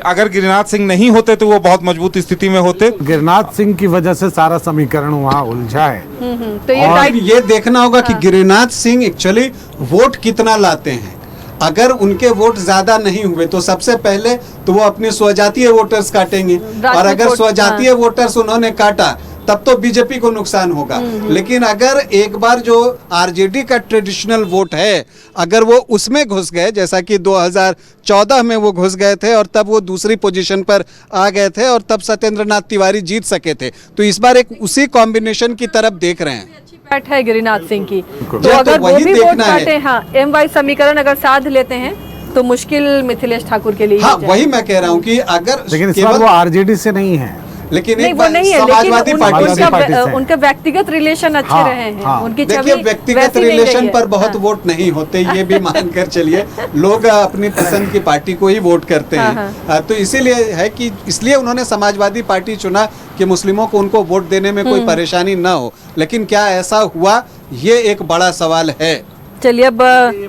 अगर गिरिनाथ सिंह नहीं होते तो वो बहुत मजबूत स्थिति में होते। गिरिनाथ सिंह की वजह से सारा समीकरण वहाँ उलझा है। तो और ये देखना होगा कि गिरिनाथ सिंह एक्चुअली वोट कितना लाते हैं। अगर उनके वोट ज्यादा नहीं हुए तो सबसे पहले तो वो अपने स्वजातीय वोटर्स काटेंगे, और अगर स्वजातीय वोटर्स उन्होंने काटा तब तो बीजेपी को नुकसान होगा। लेकिन अगर एक बार जो आरजेडी का ट्रेडिशनल वोट है, अगर वो उसमें घुस गए, जैसा कि 2014 में वो घुस गए थे और तब वो दूसरी पोजीशन पर आ गए थे और तब सत्येंद्र नाथ तिवारी जीत सके थे, तो इस बार एक उसी कॉम्बिनेशन की तरफ देख रहे हैं। बैठ है गिरिनाथ सिंह की, तो तो अगर वो वही भी वोट देखना है। काटे, हाँ, एम वाई समीकरण अगर साध लेते हैं तो मुश्किल मिथिलेश ठाकुर के लिए। हाँ, वही मैं कह रहा हूँ कि अगर लेकिन इस बार वो आरजेडी से नहीं है। लेकिन नहीं, एक वो बार नहीं है, समाजवादी लेकिन पार्टी से उनका व्यक्तिगत रिलेशन अच्छे हाँ, रहे हैं। हाँ। उनकी देखिए, छवि व्यक्तिगत वैसी नहीं रही रिलेशन है। पर बहुत हाँ। वोट नहीं होते, ये भी मानकर चलिए। लोग अपनी पसंद की पार्टी को ही वोट करते हैं। तो इसीलिए है कि इसलिए उन्होंने समाजवादी पार्टी चुना कि मुस्लिमों को उनको वोट देने में कोई परेशानी ना हो। लेकिन क्या ऐसा हुआ, ये एक बड़ा सवाल है। चलिए, अब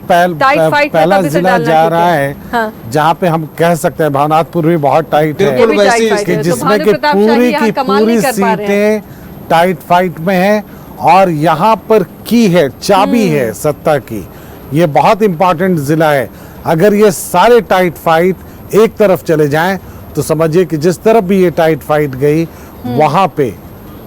पहला जिला जा रहा है जहाँ पे हम कह सकते हैं भवनाथपुर भी बहुत टाइट है, बिल्कुल वैसी कि जिसमें कि पूरी की पूरी सीटें टाइट फाइट में है, और यहाँ पर की है, चाबी है सत्ता की। ये बहुत इंपॉर्टेंट जिला है। अगर ये सारे टाइट फाइट एक तरफ चले जाएं तो समझिए कि जिस तरफ भी ये टाइट फाइट गई वहां पे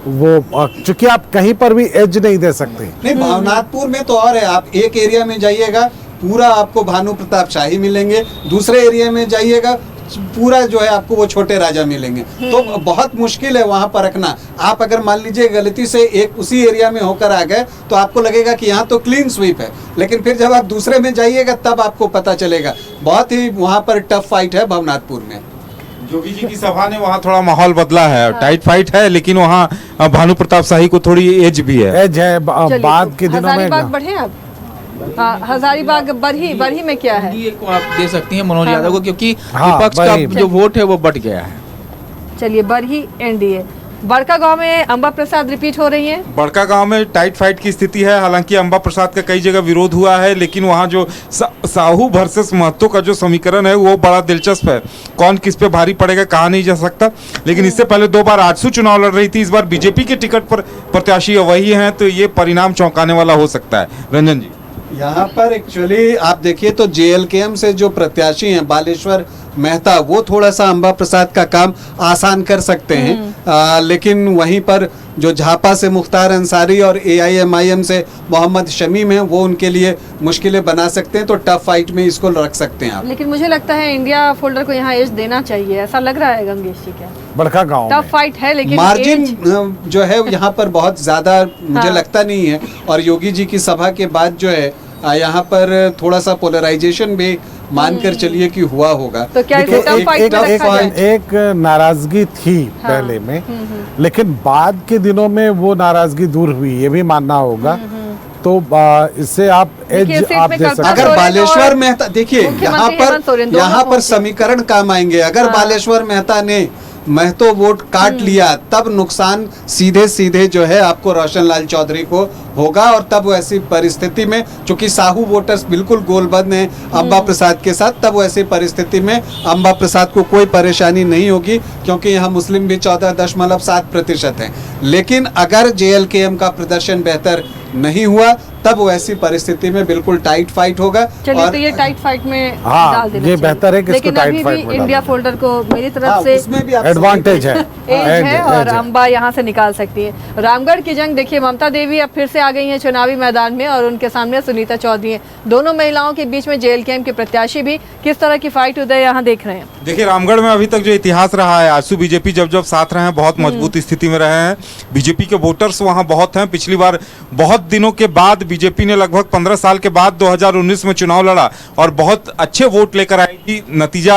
वो, चूंकि आप कहीं पर भी एज नहीं दे सकते। नहीं, भावनाथपुर में तो और है, आप एक एरिया में जाइएगा पूरा आपको भानु प्रताप शाही मिलेंगे, दूसरे एरिया में जाइएगा पूरा जो है आपको वो छोटे राजा मिलेंगे। तो बहुत मुश्किल है वहां पर रखना। आप अगर मान लीजिए गलती से एक उसी एरिया में होकर आ गए तो आपको लगेगा कि यहाँ तो क्लीन स्वीप है, लेकिन फिर जब आप दूसरे में जाइएगा तब आपको पता चलेगा। बहुत ही वहां पर टफ फाइट है भवनाथपुर में। जोगी जी की सभा ने वहाँ थोड़ा माहौल बदला है। टाइट फाइट है, लेकिन वहाँ भानु प्रताप शाही को थोड़ी एज भी है। एज है। बाद के दिनों में हजारीबाग बढ़े अब, हजारीबाग बरही में क्या है? एनडीए को आप दे सकती हैं मनोज यादव को, क्योंकि हाँ, विपक्ष का जो वोट है वो बढ़ गया है। चलिए, बरही एनडीए। बड़का गांव में अंबा प्रसाद रिपीट हो रही हैं। बड़का गांव में टाइट फाइट की स्थिति है। हालांकि अंबा प्रसाद का कई जगह विरोध हुआ है, लेकिन वहां जो साहू वर्सेस महतो का जो समीकरण है वो बड़ा दिलचस्प है। कौन किस पे भारी पड़ेगा कहा नहीं जा सकता। लेकिन इससे पहले 2 बार आजसू चुनाव लड़ रही थी, इस बार बीजेपी के टिकट पर प्रत्याशी वही हैं, तो ये परिणाम चौंकाने वाला हो सकता है। रंजन जी, यहाँ पर एक्चुअली आप देखिए तो जेएलकेएम से जो प्रत्याशी हैं बालेश्वर मेहता, वो थोड़ा सा अंबा प्रसाद का काम आसान कर सकते हैं। लेकिन वहीं पर जो झापा से मुख्तार अंसारी और एआईएमआईएम से मोहम्मद शमीम हैं, वो उनके लिए मुश्किलें बना सकते हैं। तो टफ फाइट में इसको रख सकते हैं आप। लेकिन मुझे लगता है इंडिया फोल्डर को यहाँ एज देना चाहिए, ऐसा लग रहा है गंगेश जी। क्या बड़का गांव टफ फाइट है, लेकिन मार्जिन जो है यहाँ पर बहुत ज्यादा मुझे लगता नहीं है। और योगी जी की सभा के बाद जो है यहाँ पर थोड़ा सा पोलराइजेशन भी मानकर चलिए कि हुआ होगा। तो क्या इसे टफ फाइट में रखा जाए? एक नाराजगी थी पहले में, लेकिन बाद के दिनों में वो नाराजगी दूर हुई, ये भी मानना होगा। तो इससे आप एज आप दे सकते। अगर बालेश्वर मेहता, देखिए यहाँ पर समीकरण काम आएंगे। अगर बालेश्वर मेहता ने महतो वोट काट लिया तब नुकसान सीधे सीधे जो है आपको रोशन लाल चौधरी को होगा। और तब ऐसी परिस्थिति में, चूंकि साहू वोटर्स बिल्कुल गोलबंद हैं अंबा प्रसाद के साथ, तब ऐसी परिस्थिति में अंबा प्रसाद को कोई परेशानी नहीं होगी, क्योंकि यहाँ मुस्लिम भी 14.7% हैं। लेकिन अगर जेएलकेएम का प्रदर्शन बेहतर नहीं हुआ तब वैसी परिस्थिति में बिल्कुल टाइट फाइट होगा। चलिए, तो ये टाइट फाइट में हाँ, डाल देना ये चाहिए। बेहतर है कि इसको लेकिन टाइट अभी फाइट भी में इंडिया डालें। फोल्डर को मेरी तरफ हाँ, से उसमें भी आप एडवांटेज है, एज है और एज है। अंबा यहाँ से निकाल सकती है। रामगढ़ की जंग देखिए, ममता देवी अब फिर से आ गई हैं चुनावी मैदान में और उनके सामने सुनीता चौधरी हैं। दोनों महिलाओं के बीच में जेएलकेएम के प्रत्याशी भी किस तरह की फाइट उदय यहाँ देख रहे हैं। देखिए, रामगढ़ में अभी तक जो इतिहास रहा है, आजसू बीजेपी जब जब साथ रहे हैं बहुत मजबूत स्थिति में रहे हैं। बीजेपी के वोटर्स वहां बहुत हैं। पिछली बार बहुत दिनों के बाद बीजेपी ने लगभग 15 साल के बाद 2019 में चुनाव लड़ा और बहुत अच्छे वोट लेकर आई थी। नतीजा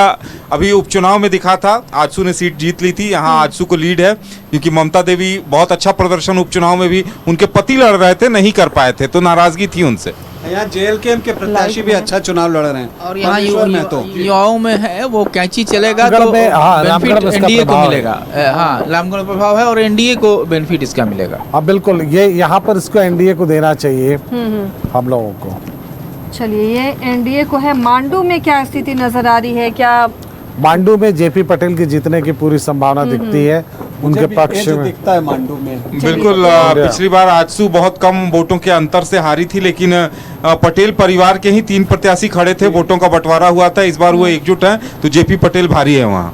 अभी उपचुनाव में दिखा था, आजसू ने सीट जीत ली थी। यहाँ आजसू को लीड है क्योंकि ममता देवी बहुत अच्छा प्रदर्शन उपचुनाव में भी, उनके पति लड़ रहे थे, नहीं कर पाए थे, तो नाराजगी थी उनसे। यहाँ जेएलकेएम के प्रत्याशी भी अच्छा चुनाव लड़ रहे हैं। और यहाँ परमेश्वर महतो युवाओं में है वो कैंची चलेगा रामगढ़ तो में, हाँ, रामगढ़ में बेनिफिट इसका एनडीए को प्रभाव है। मिलेगा। हाँ, रामगढ़ में प्रभाव है और एनडीए को बेनिफिट इसका मिलेगा। हाँ बिल्कुल, ये यहाँ पर इसको एनडीए को देना चाहिए हम लोगों को। चलिए, ये एनडीए को है। मांडू में क्या स्थिति नजर आ रही है? क्या मांडू में जेपी पटेल के जीतने की पूरी संभावना दिखती है उनके पक्ष में। दिखता है मांडू में। बिल्कुल, पिछली बार आजसू बहुत कम वोटों के अंतर से हारी थी, लेकिन पटेल परिवार के ही 3 प्रत्याशी खड़े थे, वोटों का बंटवारा हुआ था। इस बार वो एकजुट है, तो जेपी पटेल भारी है वहाँ।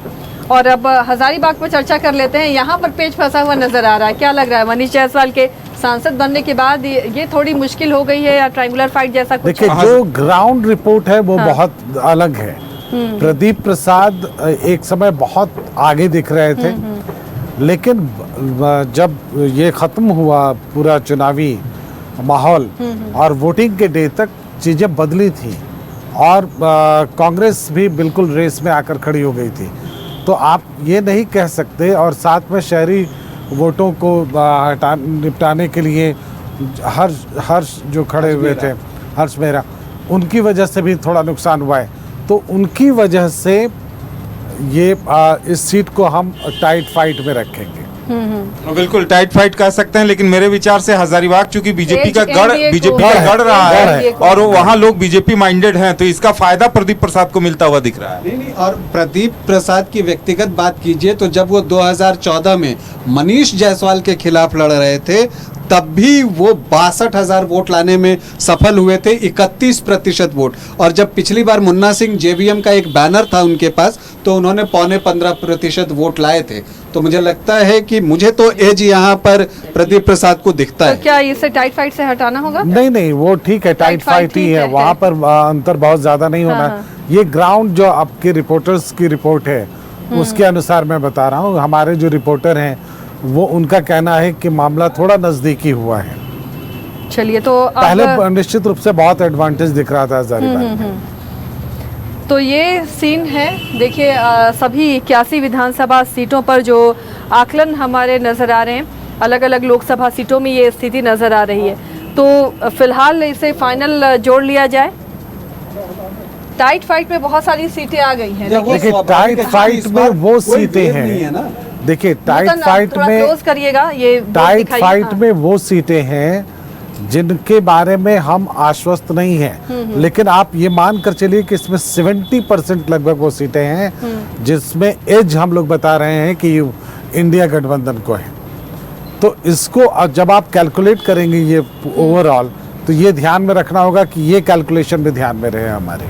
और अब हजारीबाग पर चर्चा कर लेते हैं। यहाँ पर पेच फंसा हुआ नजर आ रहा है। क्या लग रहा है, मनीष जायसवाल के सांसद बनने के बाद ये थोड़ी मुश्किल हो गई है या ट्रायंगुलर फाइट जैसा कुछ? देखिए, जो ग्राउंड रिपोर्ट है वो बहुत अलग है। प्रदीप प्रसाद एक समय बहुत आगे दिख रहे थे, लेकिन जब ये खत्म हुआ पूरा चुनावी माहौल और वोटिंग के डे तक चीजें बदली थी और कांग्रेस भी बिल्कुल रेस में आकर खड़ी हो गई थी। तो आप ये नहीं कह सकते, और साथ में शहरी वोटों को निपटाने के लिए हर्ष जो खड़े हुए थे, हर्ष मेहरा, उनकी वजह से भी थोड़ा नुकसान हुआ है। तो उनकी वजह से ये इस सीट को हम टाइट फाइट में रखेंगे। बिल्कुल टाइट फाइट कह सकते हैं, लेकिन मेरे विचार से हजारीबाग चूंकि बीजेपी का गढ़ NDA बीजेपी को का गढ़ रहा गढ़ है है। और वहाँ लोग बीजेपी माइंडेड हैं, तो इसका फायदा प्रदीप प्रसाद को मिलता हुआ दिख रहा है। नहीं, और प्रदीप प्रसाद की व्यक्तिगत बात कीजिए तो जब वो 2014 में मनीष जायसवाल के खिलाफ लड़ रहे थे, तब भी वो 62,000 वोट लाने में सफल हुए थे, 31% वोट। और जब पिछली बार मुन्ना सिंह जेवीएम का एक बैनर था उनके पास, तो उन्होंने 15.5% वोट लाए थे। तो मुझे लगता है कि मुझे तो एज यहाँ पर प्रदीप प्रसाद को दिखता तो है। क्या इसे टाइट फाइट से हटाना होगा? नहीं, वो ठीक है, टाइट फाइट ही ठीक है, है। वहाँ पर अंतर बहुत ज्यादा नहीं होना हाँ, है। ये ग्राउंड जो आपके रिपोर्टर्स की रिपोर्ट है उसके अनुसार मैं बता रहा हूँ। हमारे जो रिपोर्टर हैं वो उनका कहना है कि मामला थोड़ा नजदीकी हुआ है। चलिए, तो पहले अब निश्चित रूप से बहुत एडवांटेज दिख रहा था हजारीबाग में। तो ये सीन है। देखिए, सभी 81 विधानसभा सीटों पर जो आकलन हमारे नजर आ रहे हैं, अलग अलग लोकसभा सीटों में ये स्थिति नजर आ रही है। तो फिलहाल इसे फाइनल जोड़ लिया जाए। टाइट फाइट में बहुत सारी सीटें आ गई हैं, लेकिन देखिए, टाइट फाइट में वो सीटें हैं। देखिए, टाइट नूतन, आप फाइट थोड़ा में क्लोज करिएगा, ये बोर्ड टाइट दिखाइए। फाइट हाँ। में वो सीटें हैं जिनके बारे में हम आश्वस्त नहीं हैं, लेकिन आप ये मान कर चलिए कि इसमें 70% लगभग वो सीटें हैं जिसमें एज हम लोग बता रहे हैं कि इंडिया गठबंधन को है। तो इसको जब आप कैलकुलेट करेंगे ये ओवरऑल, तो ये ध्यान में रखना होगा कि ये कैलकुलेशन भी ध्यान में रहे हमारे।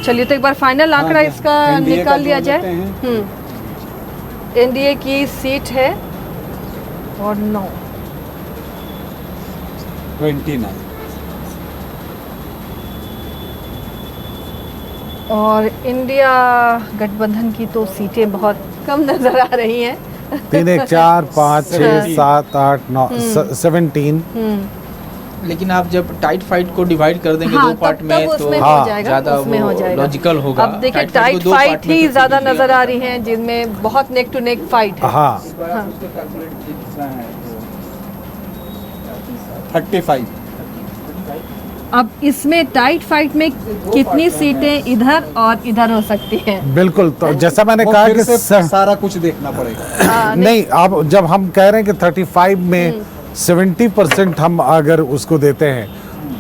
चलिए, तो एक बार फाइनल आंकड़ा इसका NDA निकाल का लिया जोड़ जाए। लेते हैं। एनडीए की सीट है और 9 29 और इंडिया गठबंधन की तो सीटें बहुत कम नजर आ रही हैं। 3 1 4 5 6 7 8 9 17। लेकिन आप जब टाइट फाइट को डिवाइड कर देंगे हाँ, दो पार्ट तब में तो उसमें हाँ, हो जाएगा, ज्यादा उसमें वो हो जाएगा। लॉजिकल होगा। अब देखिए, टाइट टाइट फाइट को दो फाइट पार्ट में ही करके ज्यादा कीजिएगा। नजर आ रही हैं, जिनमें बहुत नेक टू नेक फाइट है। हाँ, 35। अब इसमें टाइट फाइट में कितनी सीटें इधर और इधर हो सकती हैं? बिल्कुल। तो जैसा मैंने वो कहा फिर कि से सारा कुछ देखना पड़ेगा। नहीं, अब जब हम कह रहे हैं कि 35 में 70% हम अगर उसको देते हैं,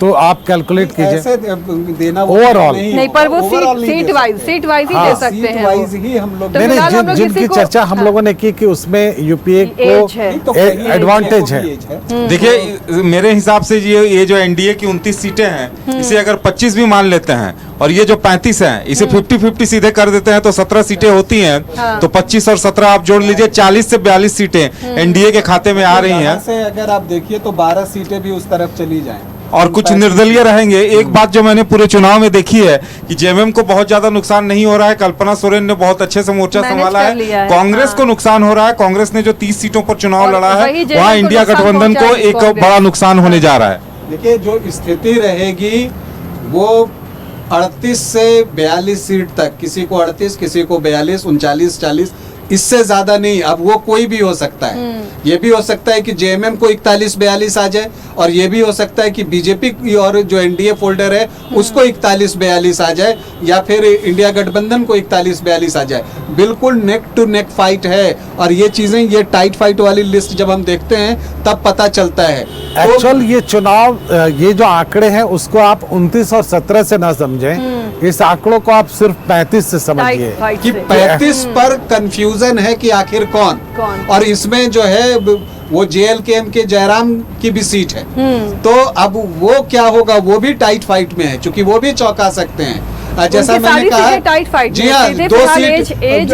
तो आप कैलकुलेट कीजिए ऐसे देना Overall। नहीं, पर वो overall नहीं सीट दे वाइज सकते। सीट वाइज ही हाँ, दे सकते सीट हैं वाइज वो। ही हम लोग तो नहीं फिलहाल हम नहीं, लोग जिनकी किसी को- चर्चा हम हाँ। लोगों ने की कि उसमें यूपीए एज है। को एडवांटेज है। देखिए मेरे हिसाब से ये जो एनडीए की 29 सीटें हैं, इसे अगर 25 भी मान लेते हैं और ये जो 35 हैं इसे 50-50 सीधे कर देते हैं तो 17 सीटें होती हैं। हाँ। तो 25 और 17 आप जोड़ लीजिए, 40 से 42 सीटें एनडीए के खाते में आ रही यहाँ हैं से अगर आप देखिए तो 12 सीटें भी उस तरफ चली जाएं और कुछ निर्दलीय रहेंगे। एक बात जो मैंने पूरे चुनाव में देखी है कि जेएमएम को बहुत ज्यादा नुकसान नहीं हो रहा है, कल्पना सोरेन ने बहुत अच्छे से मोर्चा मैनेज संभाला कर लिया है। है, कांग्रेस हाँ। को नुकसान हो रहा है, कांग्रेस ने जो 30 सीटों पर चुनाव और लड़ा वही है जेएमएम वहाँ को इंडिया नुकसान गठबंधन को पहुंचाएगी एक कांग्रेस। बड़ा नुकसान होने जा रहा है। देखिए जो स्थिति रहेगी वो 38 से 42 सीट तक, किसी को 38, किसी को 42, 39, 40, इससे ज्यादा नहीं। अब वो कोई भी हो सकता है। ये भी हो सकता है कि जेएमएम को 41-42 आ जाए और ये भी हो सकता है कि बीजेपी और जो एनडीए फोल्डर है उसको 41-42 आ जाए या फिर इंडिया गठबंधन को 41-42 आ जाए। बिल्कुल नेक टू नेक फाइट है और ये चीजें, ये टाइट फाइट वाली लिस्ट जब हम देखते हैं तब पता चलता है। तो एक्चुअल ये चुनाव, ये जो आंकड़े हैं उसको आप 29 और 17 से ना समझें, इस आंकड़ों को आप सिर्फ 35 से समझिए। टाइट फाइट कि से। 35 पर कंफ्यूजन है कि आखिर कौन। और इसमें जो है वो जेएलकेएम के जयराम की भी सीट है। तो अब वो क्या होगा, वो भी टाइट फाइट में है क्योंकि वो भी चौंका सकते हैं। जैसा उनकी मैंने सारी कहा, सीटें टाइट फाइट जी में, हाँ, सीधे 2 फिलहाल सीट एज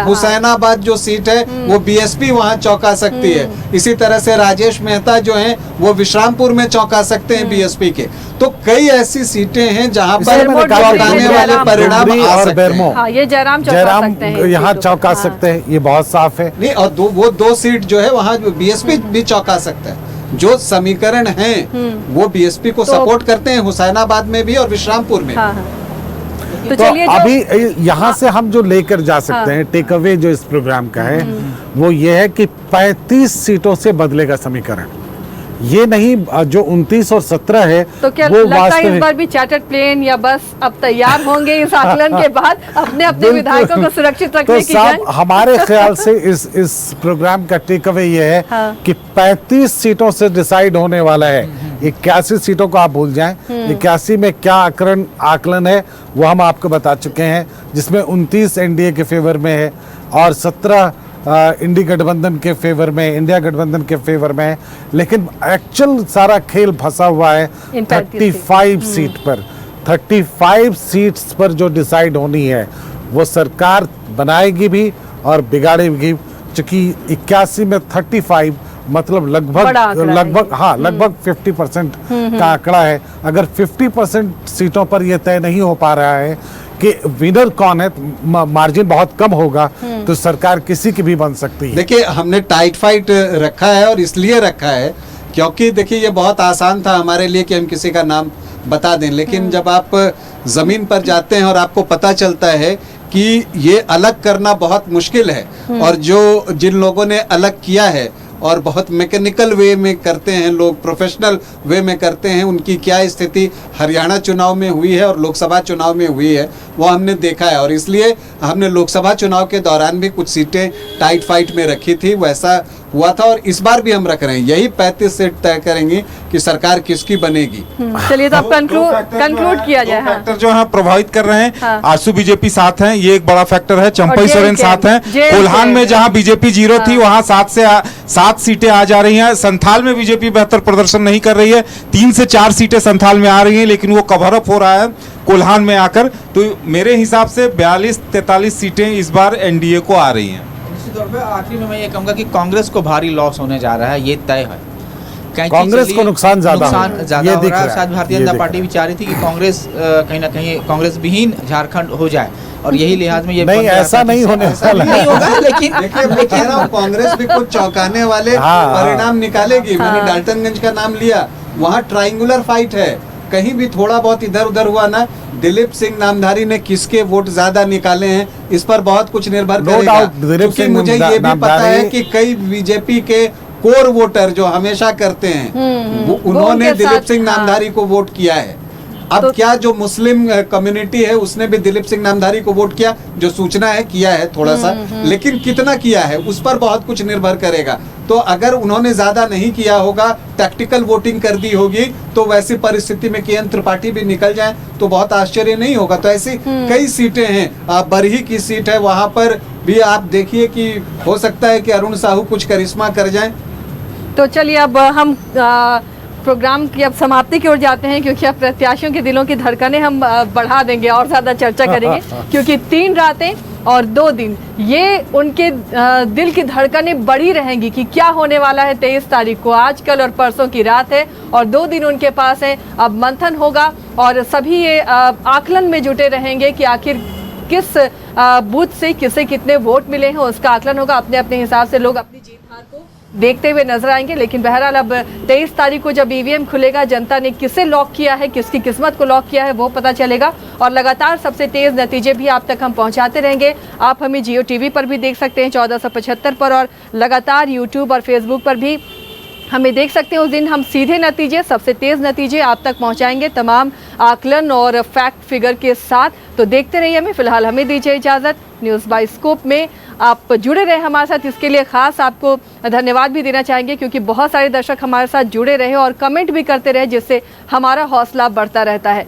हुसैनाबाद जो सीट है वो बीएसपी वहां चौंका सकती है। इसी तरह से राजेश मेहता जो हैं वो विश्रामपुर में चौंका सकते हैं बीएसपी के। तो कई ऐसी सीटें हैं जहां पर मैंने कहा कि चौंकाने वाले जयराम, परिणाम डुमरी आ और सकते बेरमो। हैं। हाँ, ये जयराम चौंका जयराम सकते हैं यहाँ सीटों। चौंका हाँ। सकते हैं, ये बहुत साफ है। नहीं, और वो 2 सीट जो है वहाँ बीएसपी भी चौंका सकता है। जो समीकरण हैं वो बीएसपी को सपोर्ट करते हैं, हुसैनाबाद में भी और विश्रामपुर में। हाँ, हाँ। तो तो चलिए अभी यहाँ से हम जो लेकर जा सकते हैं, टेक अवे जो इस प्रोग्राम का है वो ये है कि 35 सीटों से बदलेगा समीकरण। ये नहीं जो 29 और 17 है तो क्या वो लगता है इस वास्तविक। बार भी चार्टर्ड प्लेन या बस अब तैयार होंगे इस आकलन के बाद अपने अपने बिल्कुल। विधायकों को सुरक्षित तो रखने की साहब जंग? हमारे ख्याल से इस प्रोग्राम का टेक अवे ये है हाँ। कि 35 सीटों से डिसाइड होने वाला है। 81 सीटों को आप भूल जाएं। 81 में क्या आकलन है वो हम आपको बता चुके हैं, जिसमें 29 एनडीए के फेवर में है और 17 इंडी गठबंधन के फेवर में, इंडिया गठबंधन के फेवर में है। लेकिन एक्चुअल सारा खेल फंसा हुआ है इन 35 सीट पर। 35 सीट्स पर जो डिसाइड होनी है वो सरकार बनाएगी भी और बिगाड़ेगी, क्योंकि 81 में 35 मतलब बड़ा आंकड़ा है। लगभग 50% का आंकड़ा है। अगर 50% सीटों पर यह तय नहीं हो पा रहा है कि विनर कौन है, मार्जिन बहुत कम होगा, तो सरकार किसी की भी बन सकती है। देखिए हमने टाइट फाइट रखा है और इसलिए रखा है क्योंकि देखिए ये बहुत आसान था हमारे लिए कि हम किसी का नाम बता दें, लेकिन जब आप जमीन पर जाते हैं और आपको पता चलता है कि ये अलग करना बहुत मुश्किल है और जिन लोगों ने अलग किया है और बहुत मैकेनिकल वे में करते हैं लोग, प्रोफेशनल वे में करते हैं, उनकी क्या स्थिति हरियाणा चुनाव में हुई है और लोकसभा चुनाव में हुई है वो हमने देखा है। और इसलिए हमने लोकसभा चुनाव के दौरान भी कुछ सीटें टाइट फाइट में रखी थी, वैसा हुआ था और इस बार भी हम रख रहे हैं। यही 35 सीट तय करेंगे कि सरकार किसकी बनेगी। चलिए तो अब कंक्लूड किया जाए। हाँ। फैक्टर जो है प्रभावित कर रहे हैं। हाँ। आसू बीजेपी साथ हैं, ये एक बड़ा फैक्टर है। चंपई और सोरेन JLK साथ हैं। कोल्हान में जहां बीजेपी 0 थी वहां 7 सीटें आ जा रही हैं। संथाल में बीजेपी बेहतर प्रदर्शन नहीं कर रही है, 3 से 4 सीटें संथाल में आ रही हैं, लेकिन वो कवर अप हो रहा है कोल्हान में आकर। तो मेरे हिसाब से 42-43 सीटें इस बार एनडीए को आ रही हैं। निश्चित तौर पे आखिर में मैं ये कहूँगा कि कांग्रेस को भारी लॉस होने जा रहा है, ये तय है। कहीं कांग्रेस चीज़ को नुकसान ज्यादा नुकसान हो रहा है, ज्यादा ये हो दिख रहा है। रहा है, शायद भारतीय ये जनता दिख पार्टी भी चाह रही थी कि कांग्रेस कहीं ना कहीं कांग्रेस विहीन झारखंड हो जाए और यही लिहाज में ये नहीं, बन रहा ऐसा था नहीं कि- होने ऐसा वाला नहीं होगा, लेकिन देखिए मैं कह रहा हूँ कांग्रेस भी कुछ चौंकाने वाले हाँ। परिणाम निकालेगी। मैंने डाल्टनगंज का नाम लिया, वहाँ ट्राइंगुलर फाइट है। कहीं भी थोड़ा बहुत इधर उधर हुआ ना, दिलीप सिंह नामधारी ने किसके वोट ज्यादा निकाले हैं इस पर बहुत कुछ निर्भर No करेगा। doubt, दिलीप क्योंकि सिंह मुझे ये भी पता नामधारी- है कि कई बीजेपी के कोर वोटर जो हमेशा करते हैं वो वो उन्होंने उनके दिलीप साथ- सिंह हाँ। नामधारी को वोट किया है। अब क्या जो मुस्लिम कम्युनिटी है उसने भी दिलीप सिंह नामधारी को वोट किया, जो सूचना है किया है थोड़ा सा, लेकिन कितना किया है उस पर बहुत कुछ निर्भर करेगा। तो अगर उन्होंने ज्यादा नहीं किया होगा, टैक्टिकल वोटिंग कर दी होगी, तो वैसी परिस्थिति में केएन त्रिपाठी भी निकल जाए तो बहुत आश्चर्य नहीं होगा। तो ऐसी कई सीटें हैं, बरही की सीट है, वहां पर भी आप देखिए कि हो सकता है कि अरुण साहू कुछ करिश्मा कर जाएं। तो चलिए अब हम प्रोग्राम की अब समाप्ति की ओर जाते हैं, क्योंकि अब प्रत्याशियों के दिलों की धड़कनें हम बढ़ा देंगे और ज़्यादा चर्चा करेंगे, क्योंकि 3 रातें और 2 दिन ये उनके दिल की धड़कनें बढ़ी रहेंगी कि क्या होने वाला है 23 तारीख को। आज कल और परसों की रात है और 2 दिन उनके पास है। अब मंथन होगा और सभी ये आकलन में जुटे रहेंगे कि आखिर किस बूथ से किसे कितने वोट मिले हैं, उसका आकलन होगा। अपने अपने हिसाब से लोग अपनी जीत हार को देखते हुए नजर आएंगे। लेकिन बहरहाल अब 23 तारीख को जब ईवीएम खुलेगा, जनता ने किसे लॉक किया है, किसकी किस्मत को लॉक किया है, वो पता चलेगा। और लगातार सबसे तेज नतीजे भी आप तक हम पहुंचाते रहेंगे। आप हमें जियो टीवी पर भी देख सकते हैं 1475 पर, और लगातार यूट्यूब और फेसबुक पर भी हमें देख सकते हैं। उस दिन हम सीधे नतीजे, सबसे तेज़ नतीजे आप तक पहुंचाएंगे, तमाम आकलन और फैक्ट फिगर के साथ। तो देखते रहिए हमें। फिलहाल हमें दीजिए इजाज़त। न्यूज़ बाय स्कोप में आप जुड़े रहे हमारे साथ, इसके लिए ख़ास आपको धन्यवाद भी देना चाहेंगे, क्योंकि बहुत सारे दर्शक हमारे साथ जुड़े रहे और कमेंट भी करते रहे, जिससे हमारा हौसला बढ़ता रहता है।